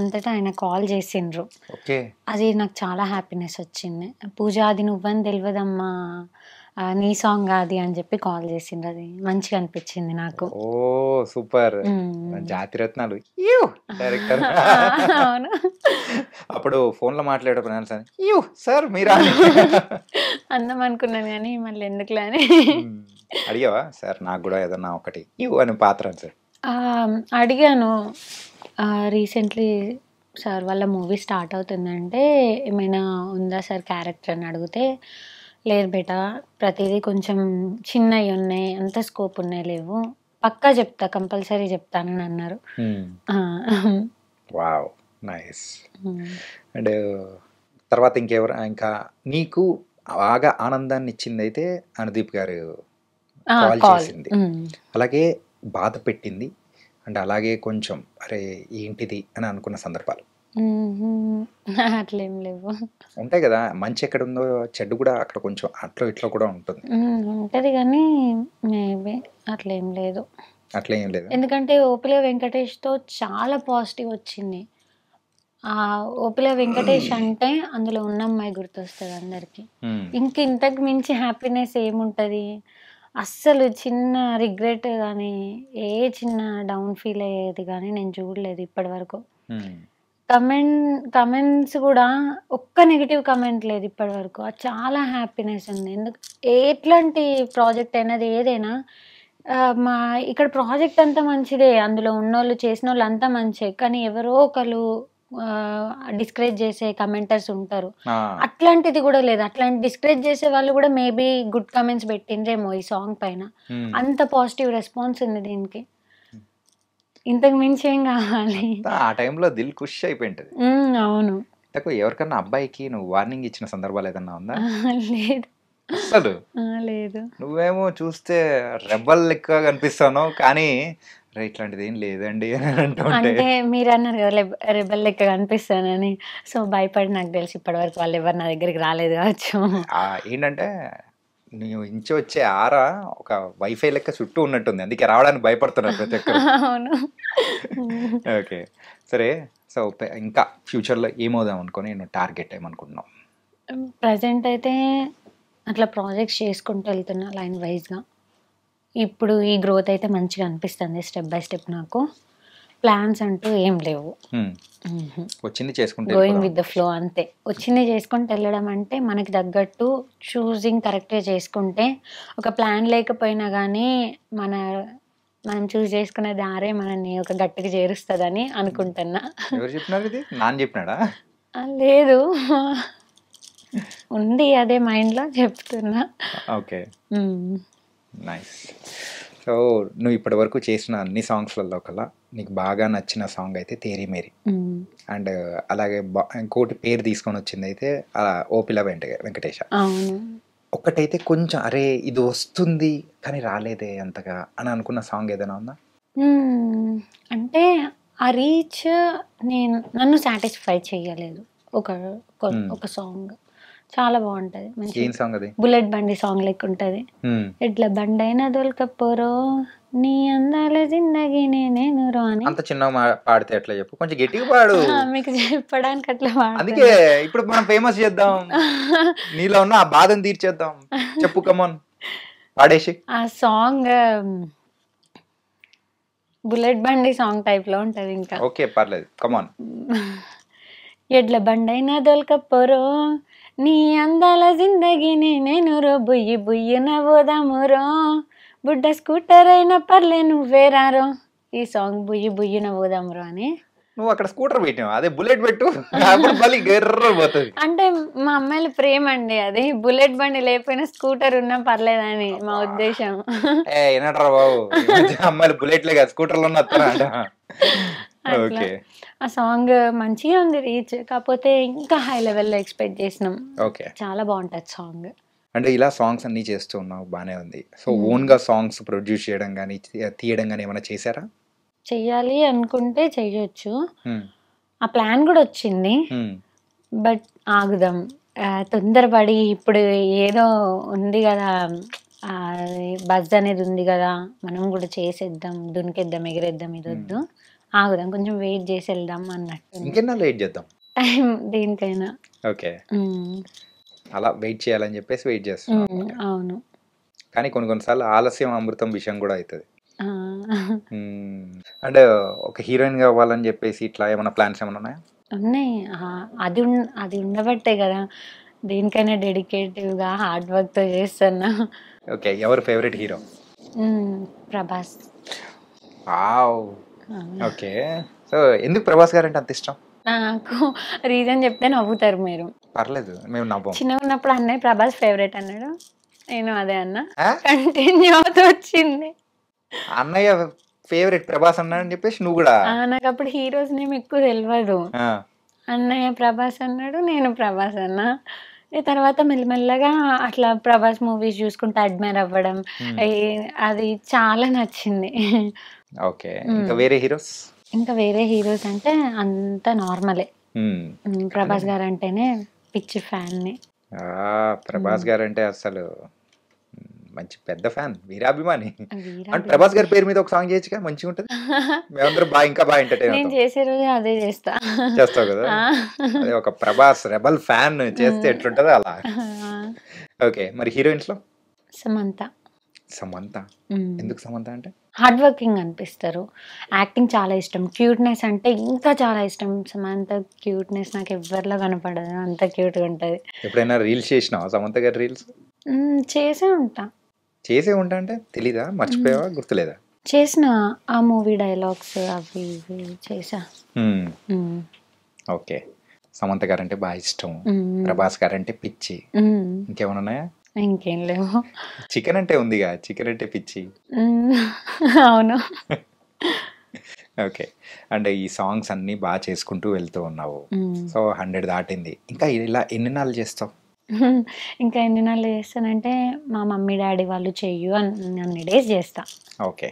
అంతటా ఆయన కాల్ చేసిండ్రు. ఓకే. అది నాకు చాలా హ్యాపీనెస్ వచ్చింది. పూజ అది నువ్వని తెలియదమ్మా, నీ సాంగ్ అది అని చెప్పి కాల్ చేసిండ్రు. అది మంచిగా అనిపించింది నాకు. ఓ సూపర్. జాతిరత్నాలు డైరెక్టర్ అవును. అప్పుడు ఫోన్ లో మాట్లాడేటప్పుడు సార్ మీరా అందం అనుకున్నాను కానీ మళ్ళీ ఎందుకులే అని అడిగావా? సార్ నాకు కూడా ఏదన్నా ఒకటి అని పాత్ర సార్ అడిగాను. రీసెంట్లీ సార్ వాళ్ళ మూవీ స్టార్ట్ అవుతుందంటే ఏమైనా ఉందా సార్ క్యారెక్టర్ అని అడిగితే, లేదు బేటా ప్రతిదీ కొంచెం చిన్నవి ఉన్నాయి, అంత స్కోప్ ఉన్నాయి లేవు, పక్కా చెప్తా, కంపల్సరీ చెప్తానని అన్నారు. Wow, nice. అండ్ తర్వాత ఇంకెవరు, ఇంకా నీకు బాగా ఆనందాన్ని ఇచ్చింది అయితే అనుదీప్ గారు కాల్ చేసింది, అలాగే బాధ పెట్టింది అండ్ అలాగే కొంచెం అరే ఏంటిది అని అనుకున్న సందర్భాలు అట్లేం లేవు. ఉంటాయి కదా, మంచి ఎక్కడ ఉందో చెడ్డు కూడా అక్కడ కొంచెం అట్లో ఇట్లో కూడా ఉంటుంది. ఉంటది కానీ మేబీ అట్లేం లేదు. అట్లేం లేదు, ఎందుకంటే ఓపిల వెంకటేష్తో చాలా పాజిటివ్ వచ్చింది. ఆ ఓపిల వెంకటేష్ అంటే అందులో ఉన్న అమ్మాయి గుర్తొస్తుంది అందరికి. ఇంతకు మించి హ్యాపీనెస్ ఏముంటది? అస్సలు చిన్న రిగ్రెట్ కానీ ఏ చిన్న డౌన్ ఫీల్ అయ్యేది కానీ నేను చూడలేదు ఇప్పటి వరకు. కమెంట్స్ కూడా ఒక్క నెగిటివ్ కమెంట్ లేదు ఇప్పటి వరకు. చాలా హ్యాపీనెస్ ఉంది. ఎందుకు ఎట్లాంటి ప్రాజెక్ట్ అయినది ఏదైనా మా ఇక్కడ ప్రాజెక్ట్ అంతా మంచిదే, అందులో ఉన్నోళ్ళు చేసిన వాళ్ళు అంతా మంచిదే, కానీ ఎవరో ఒకరు డిస్కరేజ్ చేసే కమెంటర్స్ ఉంటారు. అట్లాంటిది కూడా లేదు. అట్లాంటి డిస్కరేజ్ చేసే వాళ్ళు కూడా మేబీ గుడ్ కమెంట్స్ పెట్టిండ్రేమో ఈ సాంగ్ పైన. అంత పాజిటివ్ రెస్పాన్స్ ఉంది దీనికి. ఇంతకు మించి ఏం కావాలి? ఆ టైంలో దిల్ ఖుష్ అయిపోయింటది. అవును. ఎవరికన్నా అబ్బాయికి నువ్వు వార్నింగ్ ఇచ్చిన సందర్భాలు ఏదన్నా ఉందా? లేదు అసలు లేదు. నువ్వేమో చూస్తే రెబల్ లెక్క కనిపిస్తాను, కానీ ఇట్లాంటిది ఏం లేదండి అంటే మీరు అన్నారు కదా రెబల్ లెక్క కనిపిస్తానని, సో భయపడి నాకు తెలిసి ఇప్పటి వరకు వాళ్ళు ఎవరు నా దగ్గరికి రాలేదు కావచ్చు. ఏంటంటే నువ్వు ఇంచి వచ్చే ఆరా ఒక వైఫై లెక్క చుట్టూ ఉన్నట్టుంది, అందుకే రావడానికి భయపడుతున్నారు ప్రతి ఒక్కరు. అవును. ఓకే సరే, సో ఇంకా ఫ్యూచర్లో ఏమవుదాం అనుకుని నేను టార్గెట్ ఏమనుకుంటున్నావు? ప్రజెంట్ అయితే అట్లా ప్రాజెక్ట్స్ చేసుకుంటూ వెళ్తున్నా లైన్ వైజ్గా. ఇప్పుడు ఈ గ్రోత్ అయితే మంచిగా అనిపిస్తుంది స్టెప్ బై స్టెప్. నాకు ప్లాన్స్ అంటూ ఏం లేవు. వచ్చింది చేసుకుంటే గోయింగ్ విత్ ద ఫ్లో అంతే. వచ్చింది చేసుకుంటూ వెళ్ళడం అంటే మనకి తగ్గట్టు చూసింగ్ కరెక్ట్గా చేసుకుంటే, ఒక ప్లాన్ లేకపోయినా కానీ మనం చూస్ చేసుకునే దారే మనల్ని ఒక గట్టికి చేరుస్తుందని అనుకుంటున్నా. ఎవరు చెప్పినారు ఇది? నాన్న చెప్పినాడా? లేదు, ఉంది అదే మైండ్లో చెప్తున్నా. Okay nice. సో నువ్వు ఇప్పటి వరకు చేసిన అన్ని సాంగ్స్లలో కల్లా నీకు బాగా నచ్చిన సాంగ్ అయితే తేరీ మేరీ, అండ్ అలాగే ఇంకోటి పేరు తీసుకొని వచ్చింది అయితే ఓపిల వెంకటేశ. ఒక్కటైతే కొంచెం అరే ఇది వస్తుంది కానీ రాలేదే అంతగా అని అనుకున్న సాంగ్ ఏదైనా ఉందా? అంటే ఆ రీచ్ నన్ను సాటిస్ఫై చేయలేదు. ఒక సాంగ్ చాలా బాగుంటది, మంచి బుల్లెట్ బండి సాంగ్ లెక్క ఉంటది. ఎట్లా బండి అయినా దొరకపోరో నీ అందాల జిందగీ నేను రో అని. అంత చిన్న పాడితే ఎట్లా చెప్పు, కొంచెం గట్టిగా పాడు. మీకు చెప్పడానికి అట్లా అందుకే ఇప్పుడు మనం ఫేమస్ చేద్దాం, నీలో ఉన్న ఆ బాధను తీర్చేద్దాం. చెప్పు కమాన్ పాడేసి. ఆ సాంగ్ బుల్లెట్ బండి సాంగ్ టైప్ లో ఉంటది. ఇంకా ఓకే పర్లేదు, కమాన్. ఎడ్ల బండి అయినా దొరకపోరో నీ అందాల జిందగీని నేను రో బుయ్యి బుయ్యి నవ్వుదామురో బుడ్డ స్కూటర్ అయినా పర్లే నువ్వేరారో. ఈ సాంగ్ బుయ్యి బుయ్యి నవ్వుదామురో అని. నువ్వు అక్కడ స్కూటర్ పెట్టావు, అదే బుల్లెట్ పెట్టు, అప్పుడు మళ్ళీ గర్ర పోతుంది. అంటే మా అమ్మాయిల ప్రేమ అండి అది. బుల్లెట్ బండి లేకపోయినా స్కూటర్ ఉన్నా పర్లేదని మా ఉద్దేశం. ఏనట్రా బాబు, అమ్మాయిలు బుల్లెట్లే కదా స్కూటర్లో వస్తారంట. అట్లా ఆ సాంగ్ మంచిగా ఉంది రీచ్, కాకపోతే ఇంకా హై లెవెల్లో ఎక్స్పెక్ట్ చేసినాం. ఓకే, చాలా బాగుంటది సాంగ్. అంటే ఇలా సాంగ్స్ అన్ని చేస్తూ ఉన్నావు, బానే ఉంది. సో ఓన్ గా సాంగ్స్ ప్రొడ్యూస్ చేయడం కానీ తీయడం కానీ ఏమైనా చేశారా? చెయ్యాలి అనుకుంటే చెయ్యొచ్చు, ఆ ప్లాన్ కూడా వచ్చింది. బట్ ఆగుదాం, తొందరపడి ఇప్పుడు ఏదో ఉంది కదా, బజ్ అనేది ఉంది కదా, మనం కూడా చేసేద్దాం, దునికేద్దాం, ఎగిరేద్దాం, ఇది వద్దు, ఆగుదాం, కొంచెం వెయిట్ చేసి వెళ్దాం అన్నట్టు. ఇంకెన్నా వెయిట్ చేద్దాం టైం దేనికైనా. ఓకే, అలా వెయిట్ చేయాలని చెప్పేసి వెయిట్ చేస్తాం. అవును, కానీ కొన్నిసార్లు ఆలస్యం అమృతం విషయం కూడా అవుతుంది. అంటే ఒక హీరోయిన్ గా అవ్వాలని చెప్పేసి ఇట్లా ఏమైనా ప్లాన్స్ ఏమైనా ఉన్నాయా? ఉన్నాయి. అది ఉండబట్టే కదా దేనికైనా డెడికేటివ్ గా హార్డ్ వర్క్ తో చేస్తున్నా. ఓకే, ఎవరు favourite hero? Prabhas. Okay, so ఎందుకు ప్రభాస్ గారు అంటే అంత ఇష్టం? నాకు రీజన్ చెప్తే నవ్వుతారు మీరు. పర్లేదు, మేము నవ్వం. చిన్నగా ఉన్నప్పుడు అన్నయ్య ప్రభాస్ ఫేవరెట్ అన్నాడు, నేను అదే అన్నా, కంటిన్యూ అవుతూ వచ్చింది. అన్నయ్య ఫేవరెట్ ప్రభాస్ అన్నాడని చెప్పేసి నువ్వు కూడా? నాకు అప్పుడు హీరోస్ నేమ్ ఎక్కువ తెలియదు. అన్నయ్య ప్రభాస్ అన్నాడు, నేను ప్రభాస్ అన్నా. తర్వాత మెల్లమెల్లగా అట్లా ప్రభాస్ మూవీస్ చూసుకుంటూ అడ్మైర్ అవ్వడం, అది చాలా నచ్చింది. ఓకే, ఇంకా వేరే హీరోస్? ఇంకా వేరే హీరోస్ అంటే అంత నార్మలే. ప్రభాస్ గారు అంటేనే పిచ్చి ఫ్యాన్ ని. ప్రభాస్ గారు అంటే అసలు మంచి పెద్ద ఫ్యాన్, వీరాభిమాని. అంటే ప్రభాస్ గారి పేరు మీద ఒక సాంగ్ చేయొచ్చుగా, మంచిగా ఉంటుంది. మేమందరూ ఇంకా బాగా ఎంటర్టైన్ అవుతాం. నేను చేసే రోజు అదే చేస్తావు కదా, అదే ఒక ప్రభాస్ రెబల్ ఫ్యాన్ చేస్తే ఎట్లుంటదో అలా. ఓకే, మరి హీరోయిన్స్ లో? సమంత. సమంత ఎందుకు సమంత అంటే? హార్డ్ వర్కింగ్ అనిపిస్తారు, యాక్టింగ్ చాలా ఇష్టం, క్యూట్నెస్ అంటే ఇంకా చాలా ఇష్టం. సమంత క్యూట్నెస్ నాకు ఎవరిలో కనపడదు, అంత క్యూట్గా ఉంటుంది. ఎప్పుడైనా రీల్స్ చేసినావా సమంత గారి రీల్స్? చేసే ఉంటా అంటే తెలీదా, మర్చిపోయావా, గుర్తులేదా? చేసిన ఆ మూవీ డైలాగ్స్ అవి ఇవి చేసా. ఓకే, సమంత గారు అంటే బాగా ఇష్టం, ప్రభాస్ గారు అంటే పిచ్చి. ఇంకేమైనా ఉన్నాయా? ఇంకేం లేవు. చికెన్ అంటే ఉందిగా, చికెన్ అంటే పిచ్చి. అవును. ఓకే, అంటే ఈ సాంగ్స్ అన్ని బాగా చేసుకుంటూ వెళ్తూ ఉన్నావు. సో 100 దాటింది, ఇంకా ఇలా ఎన్ని నాళ్ళు చేస్తావు? ఇంకా ఎన్ని నెలలు చేస్తానంటే మా మమ్మీ డాడీ వాళ్ళు చెయ్యు అన్ని డేస్ చేస్తా. ఓకే,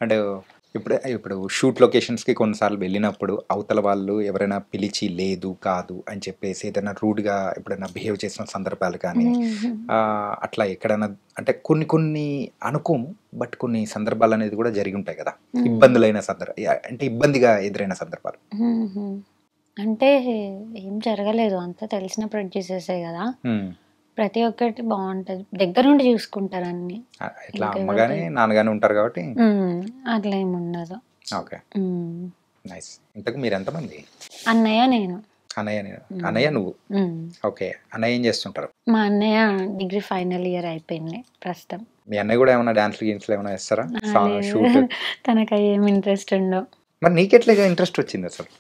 అంటే ఇప్పుడు షూట్ లొకేషన్స్కి కొన్నిసార్లు వెళ్ళినప్పుడు అవతల వాళ్ళు ఎవరైనా పిలిచి లేదు కాదు అని చెప్పేసి ఏదైనా రూడ్గా ఎప్పుడైనా బిహేవ్ చేసిన సందర్భాలు కానీ అట్లా ఎక్కడైనా, అంటే కొన్ని అనుకోము, బట్ కొన్ని సందర్భాలు అనేది కూడా జరిగి ఉంటాయి కదా, ఇబ్బందులైన అంటే ఇబ్బందిగా ఎదురైన సందర్భాలు? అంటే ఏం జరగలేదు, అంతా తెలిసిన ప్రొడ్యూసర్సే కదా, ప్రతి ఒక్కటి బాగుంటది, దగ్గర నుండి చూసుకుంటారు అన్ని. ఇట్లా అమ్మగాని నాన్నగాని ఉంటారు కాబట్టి అట్లా ఏమి ఉండదు. Okay, nice. ఇంతకు మీరు ఎంతమంది? అన్నయ్య నేను. అన్నయ్య నువ్వు. ఓకే, అన్నయ్య ఏం చేస్తుంటారు? మా అన్నయ్య డిగ్రీ ఫైనల్ ఇయర్ అయిపోయింది ప్రస్తుతం. మీ అన్నయ్య కూడా ఏమైనా డాన్స్ గేమ్స్ ఏమైనా చేస్తారా? తనకు ఏం ఇంట్రెస్ట్ ఉండవు. మరి నీకెట్లా ఇంట్రెస్ట్ వచ్చింది అసలు?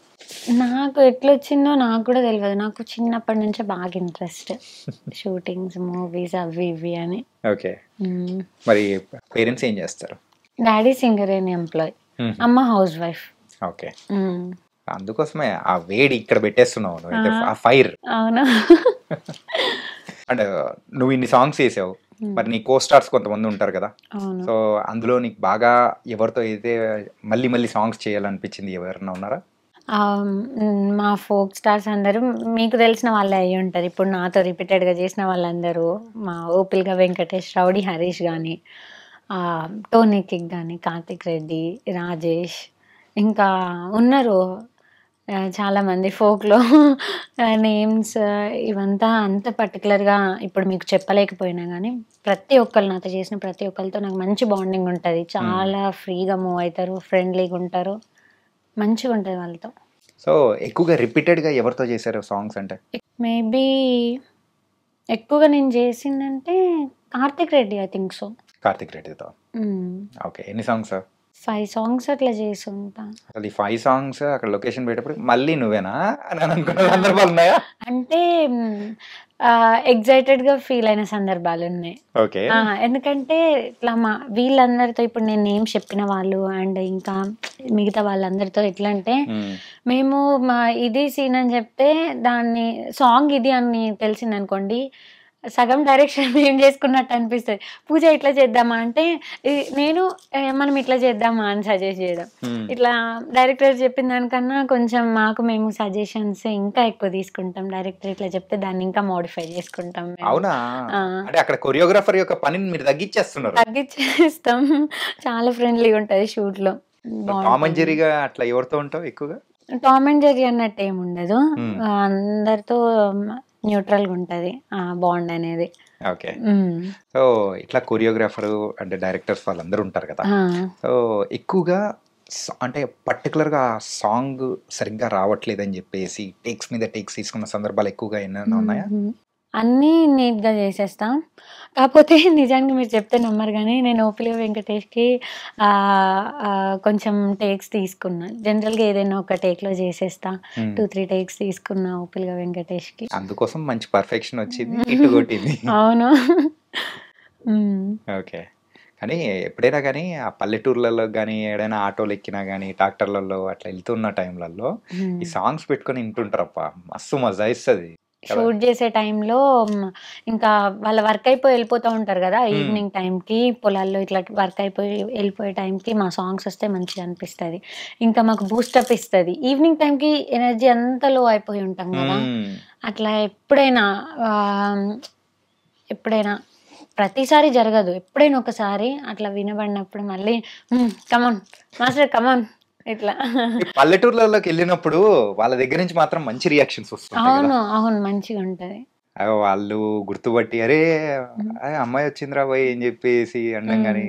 నాకు ఎట్లా వచ్చిందో నాకు కూడా తెలియదు, నాకు చిన్నప్పటి నుంచే బాగా ఇంట్రెస్ట్, షూటింగ్స్, మూవీస్ అవి ఇవి అని. ఓకే, మరి పేరెంట్స్ ఏం చేస్తారు? డాడీ సింగర్ అండ్ ఎంప్లాయ్, అమ్మ హౌస్ వైఫ్. ఓకే, అందుకోసమే ఆ వేడి ఇక్కడ పెట్టేస్తున్నావు, ఆ ఫైర్. అవును. అంటే నువ్వు ఇన్ని సాంగ్స్ చేసావు, మరి నీ కో స్టార్స్ కొంతమంది ఉంటారు కదా, సో అందులో నీకు బాగా ఎవరితో అయితే మళ్ళీ సాంగ్స్ చేయాలనిపించింది ఎవరైనా ఉన్నారా? మా ఫోక్ స్టార్స్ అందరూ మీకు తెలిసిన వాళ్ళే అయ్యి ఉంటారు. ఇప్పుడు నాతో రిపీటెడ్గా చేసిన వాళ్ళందరూ మా ఓపిల్గా వెంకటేష్, రౌడీ హరీష్ కానీ, టోనీ కిక్ కానీ, కార్తిక్ రెడ్డి, రాజేష్, ఇంకా ఉన్నారు చాలామంది ఫోక్లో నేమ్స్. ఇవంతా అంత పర్టికులర్గా ఇప్పుడు మీకు చెప్పలేకపోయినా కానీ ప్రతి ఒక్కరు నాతో చేసిన ప్రతి ఒక్కరితో నాకు మంచి బాండింగ్ ఉంటుంది, చాలా ఫ్రీగా మూవ్ అవుతారు, ఫ్రెండ్లీగా ఉంటారు, మంచిగా ఉంటుంది వాళ్ళతో. సో ఎక్కువగా రిపీటెడ్గా ఎవరితో చేశారు సాంగ్స్ అంటే? మేబీ ఎక్కువగా నేను చేసిందంటే Karthik Reddy, I think so. Karthik రెడ్డితో. ఓకే, ఎన్ని సాంగ్స్? 5 సాంగ్స్ అట్లా చేసి ఉంటా. అది 5 సాంగ్స్ అక్కడ లొకేషన్ పెట్టేప్పుడు మళ్ళీ నువ్వేనా అని అనుకున్న సందర్భాలు ఉన్నాయా? అంటే ఎక్సైటెడ్‌గా ఫీల్ అయిన సందర్భాలున్నాయి. ఓకే. ఎందుకంటే ఇట్లా వీళ్ళందరితో ఇప్పుడు నేను నేమ్స్ చెప్పిన వాళ్ళు అండ్ ఇంకా మిగతా వాళ్ళందరితో ఎట్లా అంటే మేము ఇది సీన్ అని చెప్తే దాన్ని సాంగ్ ఇది అని తెలిసిందనుకోండి, సగం డైరెక్షన్ మేము చేసుకున్నట్టు అనిపిస్తది. పూజ ఇట్లా చేద్దామా అంటే నేను మనం ఇట్లా చేద్దామా అని సజెస్ట్ చేయడం. ఇట్లా డైరెక్టర్ చెప్పిన దానికన్నా కొంచెం మాకు మేము సజెషన్స్ ఇంకా ఎక్కువ తీసుకుంటాం. డైరెక్టర్ ఇట్లా చెప్తే దాన్ని ఇంకా మోడిఫై చేసుకుంటాం. అవునా? అంటే అక్కడ కొరియోగ్రాఫర్ యొక్క పనిని మీరు తగ్గించేస్తున్నారు. తగ్గించేస్తాం. చాలా ఫ్రెండ్లీగా ఉంటది షూట్ లో. టామ్ అండ్ జెర్రీగా అట్లా ఎవరితో ఉంటావు ఎక్కువగా? టామ్ అండ్ జెర్రీ అన్నట్టు ఏమి ఉండదు. అందరితో న్యూట్రల్ గా ఉంటది బాండ్ అనేది. ఓకే. సో ఇట్లా కొరియోగ్రాఫర్ అంటే డైరెక్టర్స్ వాళ్ళందరూ ఉంటారు కదా. సో ఎక్కువగా అంటే పర్టికులర్ గా సాంగ్ సరిగ్గా రావట్లేదు అని చెప్పేసి టేక్స్ మీద టేక్స్ తీసుకున్న సందర్భాలు ఎక్కువగా ఏమైనా ఉన్నాయా? అన్నీ నీట్గా చేసేస్తా. కాకపోతే నిజానికి మీరు చెప్తే నమ్మరు కానీ నేను ఓపిలిగా వెంకటేష్కి కొంచెం టేక్స్ తీసుకున్నా. జనరల్గా ఏదైనా ఒక టేక్లో చేసేస్తా. 2-3 టేక్స్ తీసుకున్నా ఓపిలిగా వెంకటేష్కి. అందుకోసం మంచి పర్ఫెక్షన్ వచ్చింది, హిట్ కొట్టింది. అవును. ఓకే. కానీ ఎప్పుడైనా కానీ ఆ పల్లెటూర్లలో కానీ ఏదైనా ఆటోలు ఎక్కినా కానీ ట్రాక్టర్లలో అట్లా వెళ్తున్న టైంలలో ఈ సాంగ్స్ పెట్టుకొని వింటుంటారప్ప, మస్తు మజా ఇస్తుంది. షూట్ చేసే టైంలో ఇంకా వాళ్ళ వర్క్ అయిపోయి వెళ్ళిపోతూ ఉంటారు కదా, ఈవినింగ్ టైంకి పొలాల్లో ఇట్లా వర్క్ అయిపోయి వెళ్ళిపోయే టైంకి మా సాంగ్స్ వస్తే మంచిగా అనిపిస్తుంది. ఇంకా మాకు బూస్టప్ ఇస్తుంది. ఈవినింగ్ టైంకి ఎనర్జీ అంతా లో అయిపోయి ఉంటాం కదా, అట్లా ఎప్పుడైనా ప్రతిసారి జరగదు, ఎప్పుడైనా ఒకసారి అట్లా వినబడినప్పుడు మళ్ళీ కమాన్ మాస్టర్ కమాన్ ఇట్లా. పల్లెటూర్లలోకి వెళ్ళినప్పుడు వాళ్ళ దగ్గర నుంచి మాత్రం మంచి రియాక్షన్స్ వస్తాయి. అవును అవును, మంచిగా ఉంటది. వాళ్ళు గుర్తుపట్టి అరే అమ్మాయి వచ్చిందిరా పోయి అని చెప్పేసి అనడం గానీ.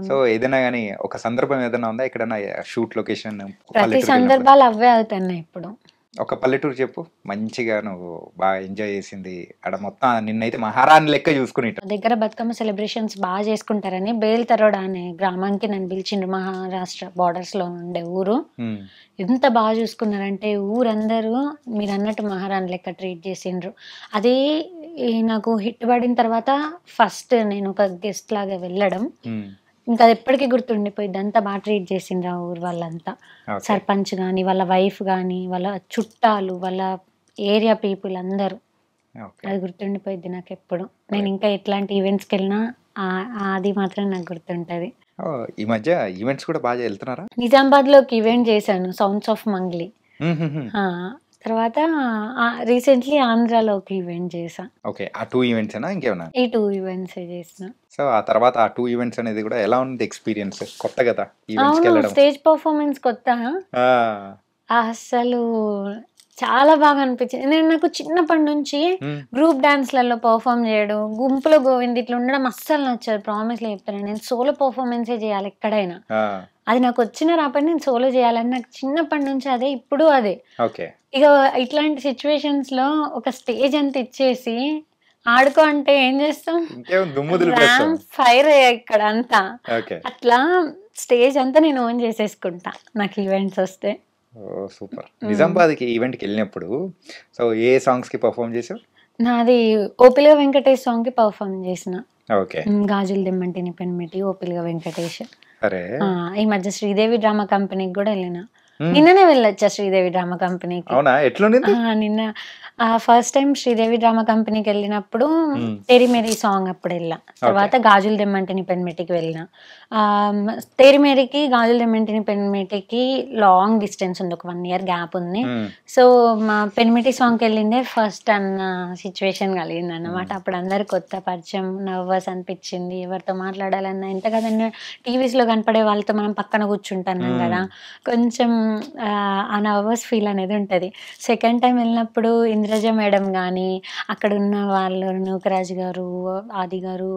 సో ఏదైనా గానీ ఒక సందర్భం ఏదైనా ఉందా ఎక్కడైనా షూట్ లొకేషన్? ప్రతి సందర్భాలు అవే అవుతున్నాయి ఇప్పుడు. ఒక పల్లెటూరు చెప్పు, మంచిగా నువ్వు బాగా ఎంజాయ్ చేసింది అక్కడ మొత్తం నిన్నైతే మహారాణి లెక్క చూసుకుని. దగ్గర బతుకమ్మ సెలబ్రేషన్స్ బాగా చేసుకుంటారని బేల్ తరోడా అనే గ్రామానికి నన్ను పిలిచిండ్రు. మహారాష్ట్ర బార్డర్స్ లో ఉండే ఊరు. ఎంత బాగా చూసుకున్నారంటే ఊరందరూ మీరు అన్నట్టు మహారాణి లెక్క ట్రీట్ చేసిండ్రు. అది నాకు హిట్ పడిన తర్వాత ఫస్ట్ నేను ఒక గెస్ట్ లాగా వెళ్ళడం, ఇంకా అది ఎప్పటికీ గుర్తుండిపోయింది. అంతా బాగా ట్రీట్ చేసిండ్రు ఆ ఊరు వాళ్ళంతా. సర్పంచ్ కానీ వాళ్ళ వైఫ్ కానీ వాళ్ళ చుట్టాలు వాళ్ళ ఏరియా పీపుల్ అందరూ. అది గుర్తుండిపోయింది నాకు ఎప్పుడు. నేను ఇంకా ఎట్లాంటి ఈవెంట్స్కి వెళ్ళినా అది మాత్రం నాకు గుర్తుంటది. ఈ మధ్య ఈవెంట్స్ కూడా బాగా వెళ్తున్నారా? నిజామాబాద్ లో ఒక ఈవెంట్ చేశాను, సౌండ్స్ ఆఫ్ మంగ్లీ. తర్వాత రీసెంట్లీ ఆంధ్రాలో ఒక ఈవెంట్ చేసా. ఓకే. ఆ 2 ఈవెంట్స్ ఇంకేమన్నా? ఈ 2 ఈవెంట్స్ చేసిన. సో ఆ తర్వాత ఆ 2 ఈవెంట్స్ అనేది కూడా ఎలా ఉంది ఎక్స్పీరియన్స్? కొత్త కదా ఈవెంట్స్కి అవును, వెళ్ళడం. స్టేజ్ పర్ఫార్మెన్స్ కొత్త, అసలు చాలా బాగా అనిపించింది. నేను నాకు చిన్నప్పటి నుంచి గ్రూప్ డాన్స్లలో పర్ఫామ్ చేయడం, గుంపులో గోవింద్ ఇట్లా ఉండడం అస్సలు నచ్చదు. ప్రామిస్లో చెప్తాను, నేను సోలో పర్ఫార్మెన్సే చేయాలి ఎక్కడైనా. అది నాకు వచ్చిన రాపడి నేను సోలో చేయాలని నాకు చిన్నప్పటి నుంచి అదే, ఇప్పుడు అదే. ఇక ఇట్లాంటి సిచ్యువేషన్స్ లో ఒక స్టేజ్ అంతా ఇచ్చేసి ఆడుకో అంటే ఏం చేస్తాం, ఫైర్ ఇక్కడ అంతా. అట్లా స్టేజ్ అంతా నేను ఓన్ చేసేసుకుంటా నాకు ఈవెంట్స్ వస్తే. సూపర్. నిజామాబాద్కి ఈవెంట్కి వెళ్ళినప్పుడు సో ఏ సాంగ్స్ కి పర్ఫామ్ చేసావు? నాది ఓపిలిగా వెంకటేష్ సాంగ్ కి పర్ఫామ్ చేసిన. ఓకే. గాజులు దెమ్మంటిని పెన్మిటి ఓపిలిగా వెంకటేష్. సరే. ఈ మధ్య శ్రీదేవి డ్రామా కంపెనీకి కూడా వెళ్ళిన. నిన్ననే వెళ్ళొచ్చా శ్రీదేవి డ్రామా కంపెనీకి. అవునా? ఎట్లుంది? నిన్న ఫస్ట్ టైం శ్రీదేవి డ్రామా కంపెనీకి వెళ్ళినప్పుడు తెరిమేరీ సాంగ్ అప్పుడు వెళ్ళా. తర్వాత గాజులు దెమ్మంటిని పెన్మిటికి వెళ్ళిన. తెరిమేరీకి గాజులు దెమ్మంటిని పెన్మిటికి లాంగ్ డిస్టెన్స్ ఉంది, ఒక 1 year గ్యాప్ ఉంది. సో మా పెన్మిటి సాంగ్కి వెళ్ళిందే ఫస్ట్ అన్న సిచ్యువేషన్ కలిగింది అన్నమాట. అప్పుడు అందరు కొత్త పరిచయం, నర్వస్ అనిపించింది. ఎవరితో మాట్లాడాలన్నా ఎంత కదన్నా టీవీస్లో కనపడే వాళ్ళతో మనం పక్కన కూర్చుంటున్నాం కదా, కొంచెం ఆ నర్వస్ ఫీల్ అనేది ఉంటుంది. సెకండ్ టైం వెళ్ళినప్పుడు ఇంద్రజ మేడం కానీ అక్కడ ఉన్న వాళ్ళు, నూకరాజు గారు, ఆది గారు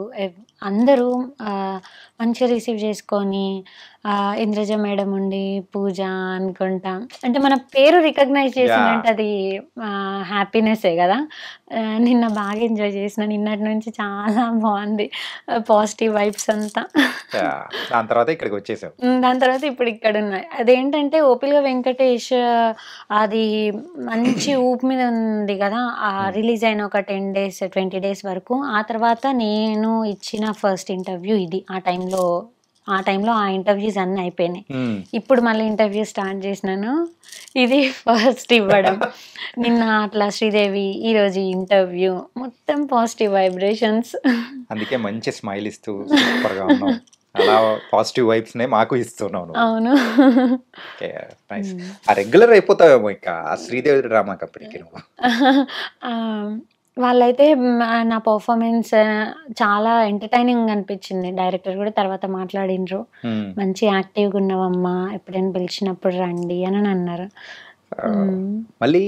అందరూ మంచిగా రిసీవ్ చేసుకొని, ఇంద్రజ మేడం ఉండి పూజ అనుకుంటా, అంటే మన పేరు రికగ్నైజ్ చేసినట్టు అది హ్యాపీనెస్సే కదా. నిన్న బాగా ఎంజాయ్ చేసిన. నిన్నటి నుంచి చాలా బాగుంది. పాజిటివ్ వైబ్స్ అంతా. దాని తర్వాత ఇక్కడికి వచ్చేసావు. దాని తర్వాత ఇప్పుడు ఇక్కడ ఉన్నాయి. అదేంటంటే ఓపిల్గా వెంకటేష్ అది మంచి ఊపు మీద ఉంది కదా, రిలీజ్ అయిన ఒక 10 days 20 days వరకు. ఆ తర్వాత నేను ఇచ్చిన ఫస్ట్ ఇంటర్వ్యూ ఇది. ఆ టైంలో ఆ ఇంటర్వ్యూస్ అన్నీ అయిపోయినాయి. ఇప్పుడు మళ్ళీ ఇంటర్వ్యూ స్టార్ట్ చేసినాను. ఇది ఫస్ట్ ఇవ్వడం. నిన్న అట్లా శ్రీదేవి, ఈరోజు ఇంటర్వ్యూ, మొత్తం పాజిటివ్ వైబ్రేషన్స్. అందుకే మంచి స్మైల్ ఇస్తూ సూపర్ గా ఉన్నావు. అలా పాజిటివ్ వైబ్స్ నే మాకు ఇస్తున్నావు. అవును. రెగ్యులర్ అయిపోతావేమో ఇంకా శ్రీదేవి డ్రామా కంపెనీకి నువ్వు. వాళ్ళైతే నా పర్ఫార్మెన్స్ చాలా ఎంటర్టైనింగ్ అనిపించింది. డైరెక్టర్ కూడా తర్వాత మాట్లాడినరు, మంచి యాక్టివ్గా ఉన్నావమ్మా, ఎప్పుడైనా పిలిచినప్పుడు రండి అని అన్నారు. మళ్ళీ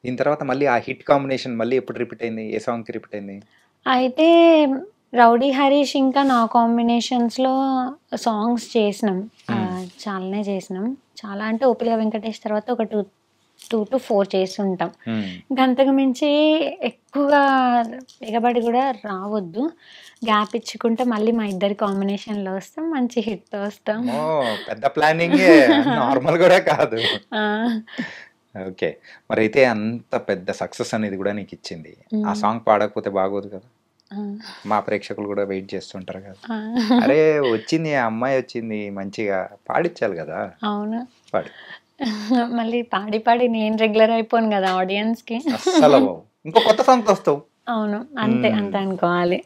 దీని తర్వాత మళ్ళీ ఆ హిట్ కాంబినేషన్ మళ్ళీ ఎప్పుడు రిపీట్ అయింది? ఏ సాంగ్ కి రిపీట్ అయింది? అయితే రౌడీ హరీష్ ఇంకా నా కాంబినేషన్స్లో సాంగ్స్ చేసినాం, చాలానే చేసినాం. చాలా అంటే ఓపిల్గా వెంకటేష్ తర్వాత ఒక 2 to 4 చేస్తుంటాం. ఇంకా అంతకు మించి ఎక్కువగా ఎగబడి కూడా రావద్దు, గ్యాప్ ఇచ్చుకుంటే మళ్ళీ మా ఇద్దరి కాంబినేషన్లో వస్తాం, మంచి హిట్ వస్తాం. పెద్ద ప్లానింగ్, నార్మల్ కూడా కాదు. ఓకే, మరి అయితే అంత పెద్ద సక్సెస్ అనేది కూడా నీకు ఇచ్చింది. ఆ సాంగ్ పాడకపోతే బాగోదు కదా, మా ప్రేక్షకులు కూడా వెయిట్ చేస్తుంటారు కదా. అరే వచ్చింది, ఆ అమ్మాయి వచ్చింది, మంచిగా పాడించాలి కదా. అవును, పాడు. మళ్ళీ పాడి పాడి నేను రెగ్యులర్ అయిపోను కదా ఆడియన్స్ కి. అసలు ఇంకో కొత్త సాంగ్ వస్తావు. అవును, అంతే అనుకోవాలి.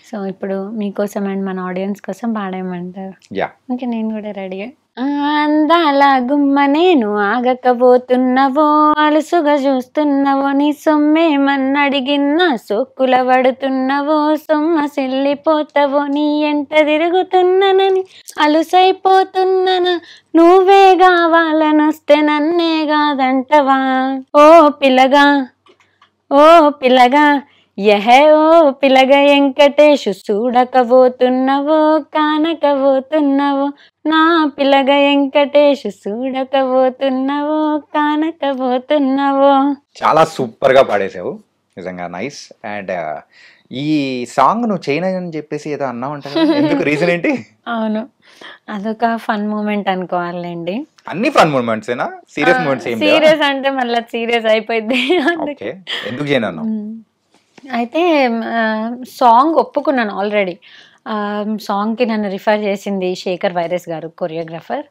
సో ఇప్పుడు మీకోసం అండ్ మన ఆడియన్స్ కోసం పాడేయమంటారు. ఇంకా నేను కూడా రెడీ. అందాల గుమ్మ నేను ఆగకపోతున్నవో, అలుసుగా చూస్తున్నవో, నీ సొమ్మేమన్నడిగిన్నా సోక్కుల పడుతున్నవో, సొమ్మ సెల్లిపోతావో, నీ ఎంట తిరుగుతున్నానని అలుసైపోతున్నాను, నువ్వే కావాలనొస్తే నన్నే కాదంటవా, ఓ పిల్లగా ఓ పిల్లగా యహే ఓ పిల్లగా వెంకటేషు, చూడకపోతున్నవో కానకపోతున్నవో, నా పిల్లగా వెంకటేషు, చూడకపోతున్నవో కానకపోతున్నవో. చాలా సూపర్ గా పాడేసావు, నిజంగా నైస్. అండ్ ఈ సాంగ్ నువ్వు చేయనని చెప్పేసి ఏదో అన్నావు అంట, ఎందుకు, రీజన్ ఏంటి? అవును, అదొక ఫన్ మూమెంట్ అనుకోవాలండి. అన్ని ఫన్ మూమెంట్స్ ఏనా? సీరియస్ మూమెంట్స్ ఏం? సీరియస్ అంటే మళ్ళీ సీరియస్ అయిపోయింది. ఓకే, ఎందుకు చేయను? అయితే సాంగ్ ఒప్పుకున్నాను ఆల్రెడీ. సాంగ్కి నన్ను రిఫర్ చేసింది శేఖర్ వైరస్ గారు, కొరియోగ్రాఫర్,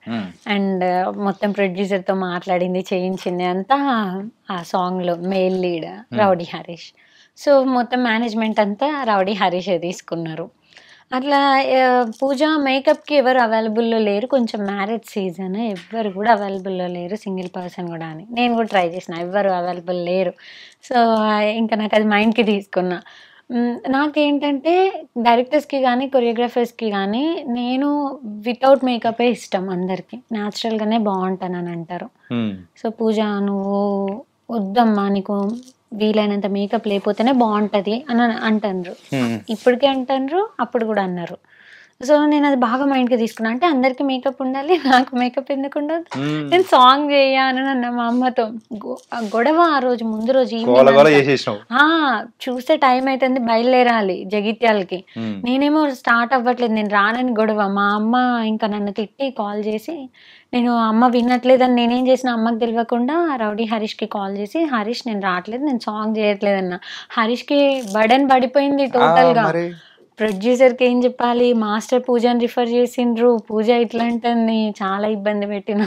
అండ్ మొత్తం ప్రొడ్యూసర్తో మాట్లాడింది, చేయించింది అంతా ఆ సాంగ్లో mail lead rowdy Harish. So మొత్తం మేనేజ్మెంట్ అంతా రౌడీ హరీషే తీసుకున్నారు. అట్లా పూజ మేకప్కి ఎవరు అవైలబుల్లో లేరు, కొంచెం మ్యారేజ్ సీజన్, ఎవ్వరు కూడా అవైలబుల్లో లేరు, సింగిల్ పర్సన్ కూడా అని. నేను కూడా ట్రై చేసిన, ఎవ్వరు అవైలబుల్ లేరు. సో ఇంకా నాకు అది మైండ్కి తీసుకున్నా. నాకేంటంటే డైరెక్టర్స్కి కానీ కొరియోగ్రాఫర్స్కి కానీ నేను వితౌట్ మేకపే ఇష్టం, అందరికీ న్యాచురల్గానే బాగుంటానని అంటారు. సో పూజ నువ్వు వద్దమ్మా, నీకు వీలైనంత మేకప్ లేకపోతేనే బాగుంటుంది అని అంటారు. ఇప్పటికే అంటారు, అప్పుడు కూడా అన్నారు. సో నేను అది బాగా మైండ్కి తీసుకున్నా. అంటే అందరికి మేకప్ ఉండాలి, నాకు మేకప్ ఎందుకు ఉండదు, నేను సాంగ్ చేయను అన్న మా అమ్మతో. గొడవ ఆ రోజు ముందు రోజు చూస్తే టైం అవుతుంది, బయలుదేరాలి జగిత్యాలకి. నేనేమో స్టార్ట్ అవ్వట్లేదు, నేను రానని గొడవ. మా అమ్మ ఇంకా నన్ను తిట్టి కాల్ చేసి, నేను అమ్మ వినట్లేదని నేనేం చేసిన, అమ్మకి తెలియకుండా రౌడీ హరీష్కి కాల్ చేసి, హరీష్ నేను రావట్లేదు, నేను సాంగ్ చేయట్లేదన్న. హరీష్కి బర్డెన్ పడిపోయింది టోటల్గా. ప్రొడ్యూసర్కి ఏం చెప్పాలి, మాస్టర్ పూజని రిఫర్ చేసిండ్రు, పూజ ఇట్లా అంటుంది, చాలా ఇబ్బంది పెట్టిన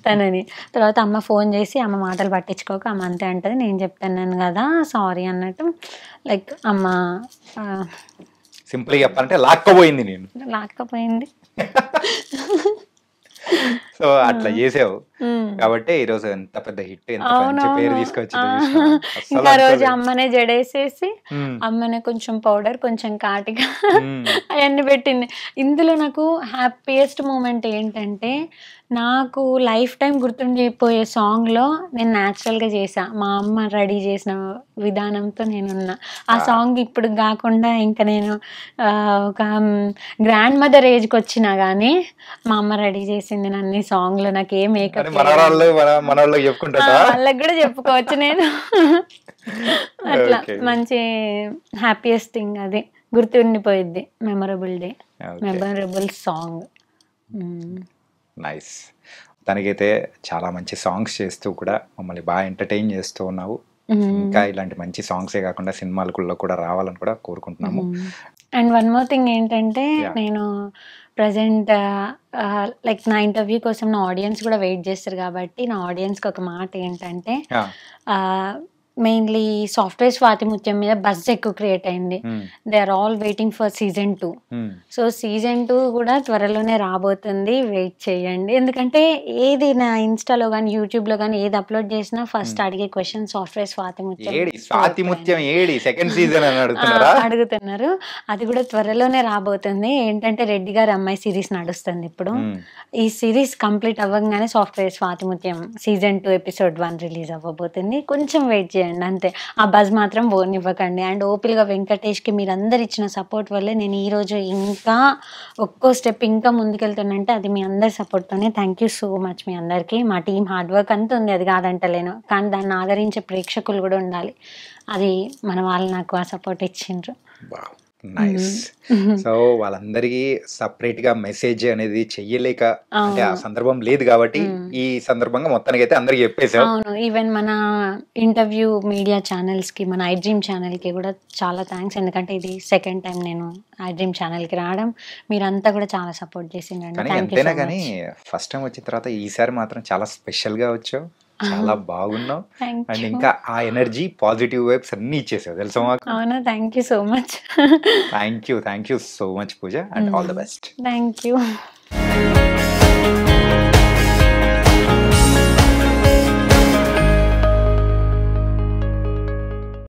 తనని. తర్వాత అమ్మ ఫోన్ చేసి, అమ్మ మాటలు పట్టించుకోక, అమ్మ అంతే అంటది, నేను చెప్తాను కదా సారీ అన్నట్టు. లైక్ అమ్మ సింపుల్గా చెప్పాలంటే లాక్కపోయింది, నేను లాక్కపోయింది. సో అట్లా చేసావు కాబట్టి ఈరోజు ఎంత పెద్ద హిట్, ఎంత మంచి పేరు తీసుకొచ్చి. ఇంకా రోజు అమ్మనే జడేసేసి, అమ్మనే కొంచెం పౌడర్, కొంచెం కాటిగా అవన్నీ పెట్టింది. ఇందులో నాకు హ్యాపీయెస్ట్ మూమెంట్ ఏంటంటే, నాకు లైఫ్ టైం గుర్తుండిపోయే సాంగ్లో నేను న్యాచురల్గా చేసా. మా అమ్మ రెడీ చేసిన విధానంతో నేనున్నా. ఆ సాంగ్ ఇప్పుడు కాకుండా ఇంకా నేను ఒక గ్రాండ్ మదర్ ఏజ్కి వచ్చినా కానీ మా అమ్మ రెడీ చేసింది నన్ను సాంగ్లో. నాకు ఏ మేకప్ వాళ్ళకి కూడా చెప్పుకోవచ్చు నేను. అట్లా Okay. మంచి హ్యాపీయెస్ట్ థింగ్ అది గుర్తుండిపోయిద్ది. Memorable day, Okay. Memorable song. Nice. తనకైతే చాలా మంచి సాంగ్స్ చేస్తూ కూడా మమ్మల్ని బాగా ఎంటర్టైన్ చేస్తూ ఉన్నావు. ఇంకా ఇలాంటి మంచి సాంగ్సే కాకుండా సినిమాలలో కూడా రావాలని కూడా కోరుకుంటున్నాము. అండ్ వన్ మోర్ థింగ్ ఏంటంటే, Yeah. నేను ప్రజెంట్ లైక్ నా ఇంటర్వ్యూ కోసం నా ఆడియన్స్ కూడా వెయిట్ చేస్తారు కాబట్టి, నా ఆడియన్స్కి ఒక మాట ఏంటంటే, మెయిన్లీ సాఫ్ట్వేర్ స్వాతి ముత్యం మీద బజ్ ఎక్కువ క్రియేట్ అయింది. They are all waiting for season 2. So season 2 కూడా త్వరలోనే రాబోతుంది, వెయిట్ చేయండి. ఎందుకంటే ఏది నా ఇన్స్టాలో కానీ యూట్యూబ్లో కానీ ఏది అప్లోడ్ చేసినా ఫస్ట్ అడిగే question software Swathi Muthyam Swathi Muthyam AD second season అని అడుగుతున్నారు. అది కూడా త్వరలోనే రాబోతుంది. ఏంటంటే రెడ్డి గారి అమ్మాయి సిరీస్ నడుస్తుంది ఇప్పుడు. ఈ సిరీస్ కంప్లీట్ అవ్వగానే software Swathi Muthyam season 2 episode 1 release అవ్వబోతుంది. కొంచెం వెయిట్ చేయండి అంతే. ఆ బజ్ మాత్రం పోనివ్వకండి. అండ్ ఓపిల్గా వెంకటేష్కి మీరందరు ఇచ్చిన సపోర్ట్ వల్లే నేను ఈరోజు ఇంకా ఒక్కో స్టెప్ ఇంకా ముందుకెళ్తానంటే అది మీ అందరి సపోర్ట్తోనే. థ్యాంక్ యూ సో మచ్ మీ అందరికీ. మా టీం హార్డ్ వర్క్ అంతా ఉంది, అది కాదంటలేను, కానీ దాన్ని ఆదరించే ప్రేక్షకులు కూడా ఉండాలి. అది మన వాళ్ళు నాకు ఆ సపోర్ట్ ఇచ్చిండ్రు. నైస్. సో వాళ్ళందరికీ సపరేట్ గా మెసేజ్ అనేది చెయ్యలేక అంటే ఆ సందర్భం లేదు కాబట్టి ఈ సందర్భంగా మొత్తానికి అయితే అందరికి చెప్పేసాం. అవును, ఈవెన్ మన ఇంటర్వ్యూ మీడియా ఛానల్స్ కి, మన ఐ డ్రీమ్ ఛానల్ కి కూడా చాలా థ్యాంక్స్. ఎందుకంటే ఇది సెకండ్ టైం నేను ఐ డ్రీమ్ ఛానల్ కి రావడం. మీరంతా కూడా చాలా సపోర్ట్ చేసిండ్రండి. కానీ ఎంతైనా కానీ ఫస్ట్ టైం వచ్చిన తర్వాత ఈసారి మాత్రం చాలా స్పెషల్ గా వచ్చావు, చాలా బాగున్నావు. అండ్ ఇంకా ఆ ఎనర్జీ పాజిటివ్ వైబ్స్ అన్ని ఇచ్చేసావు తెలుసా మాకు. అవునా, thank you so much. Thank you so much Pooja, and all the best. Thank you.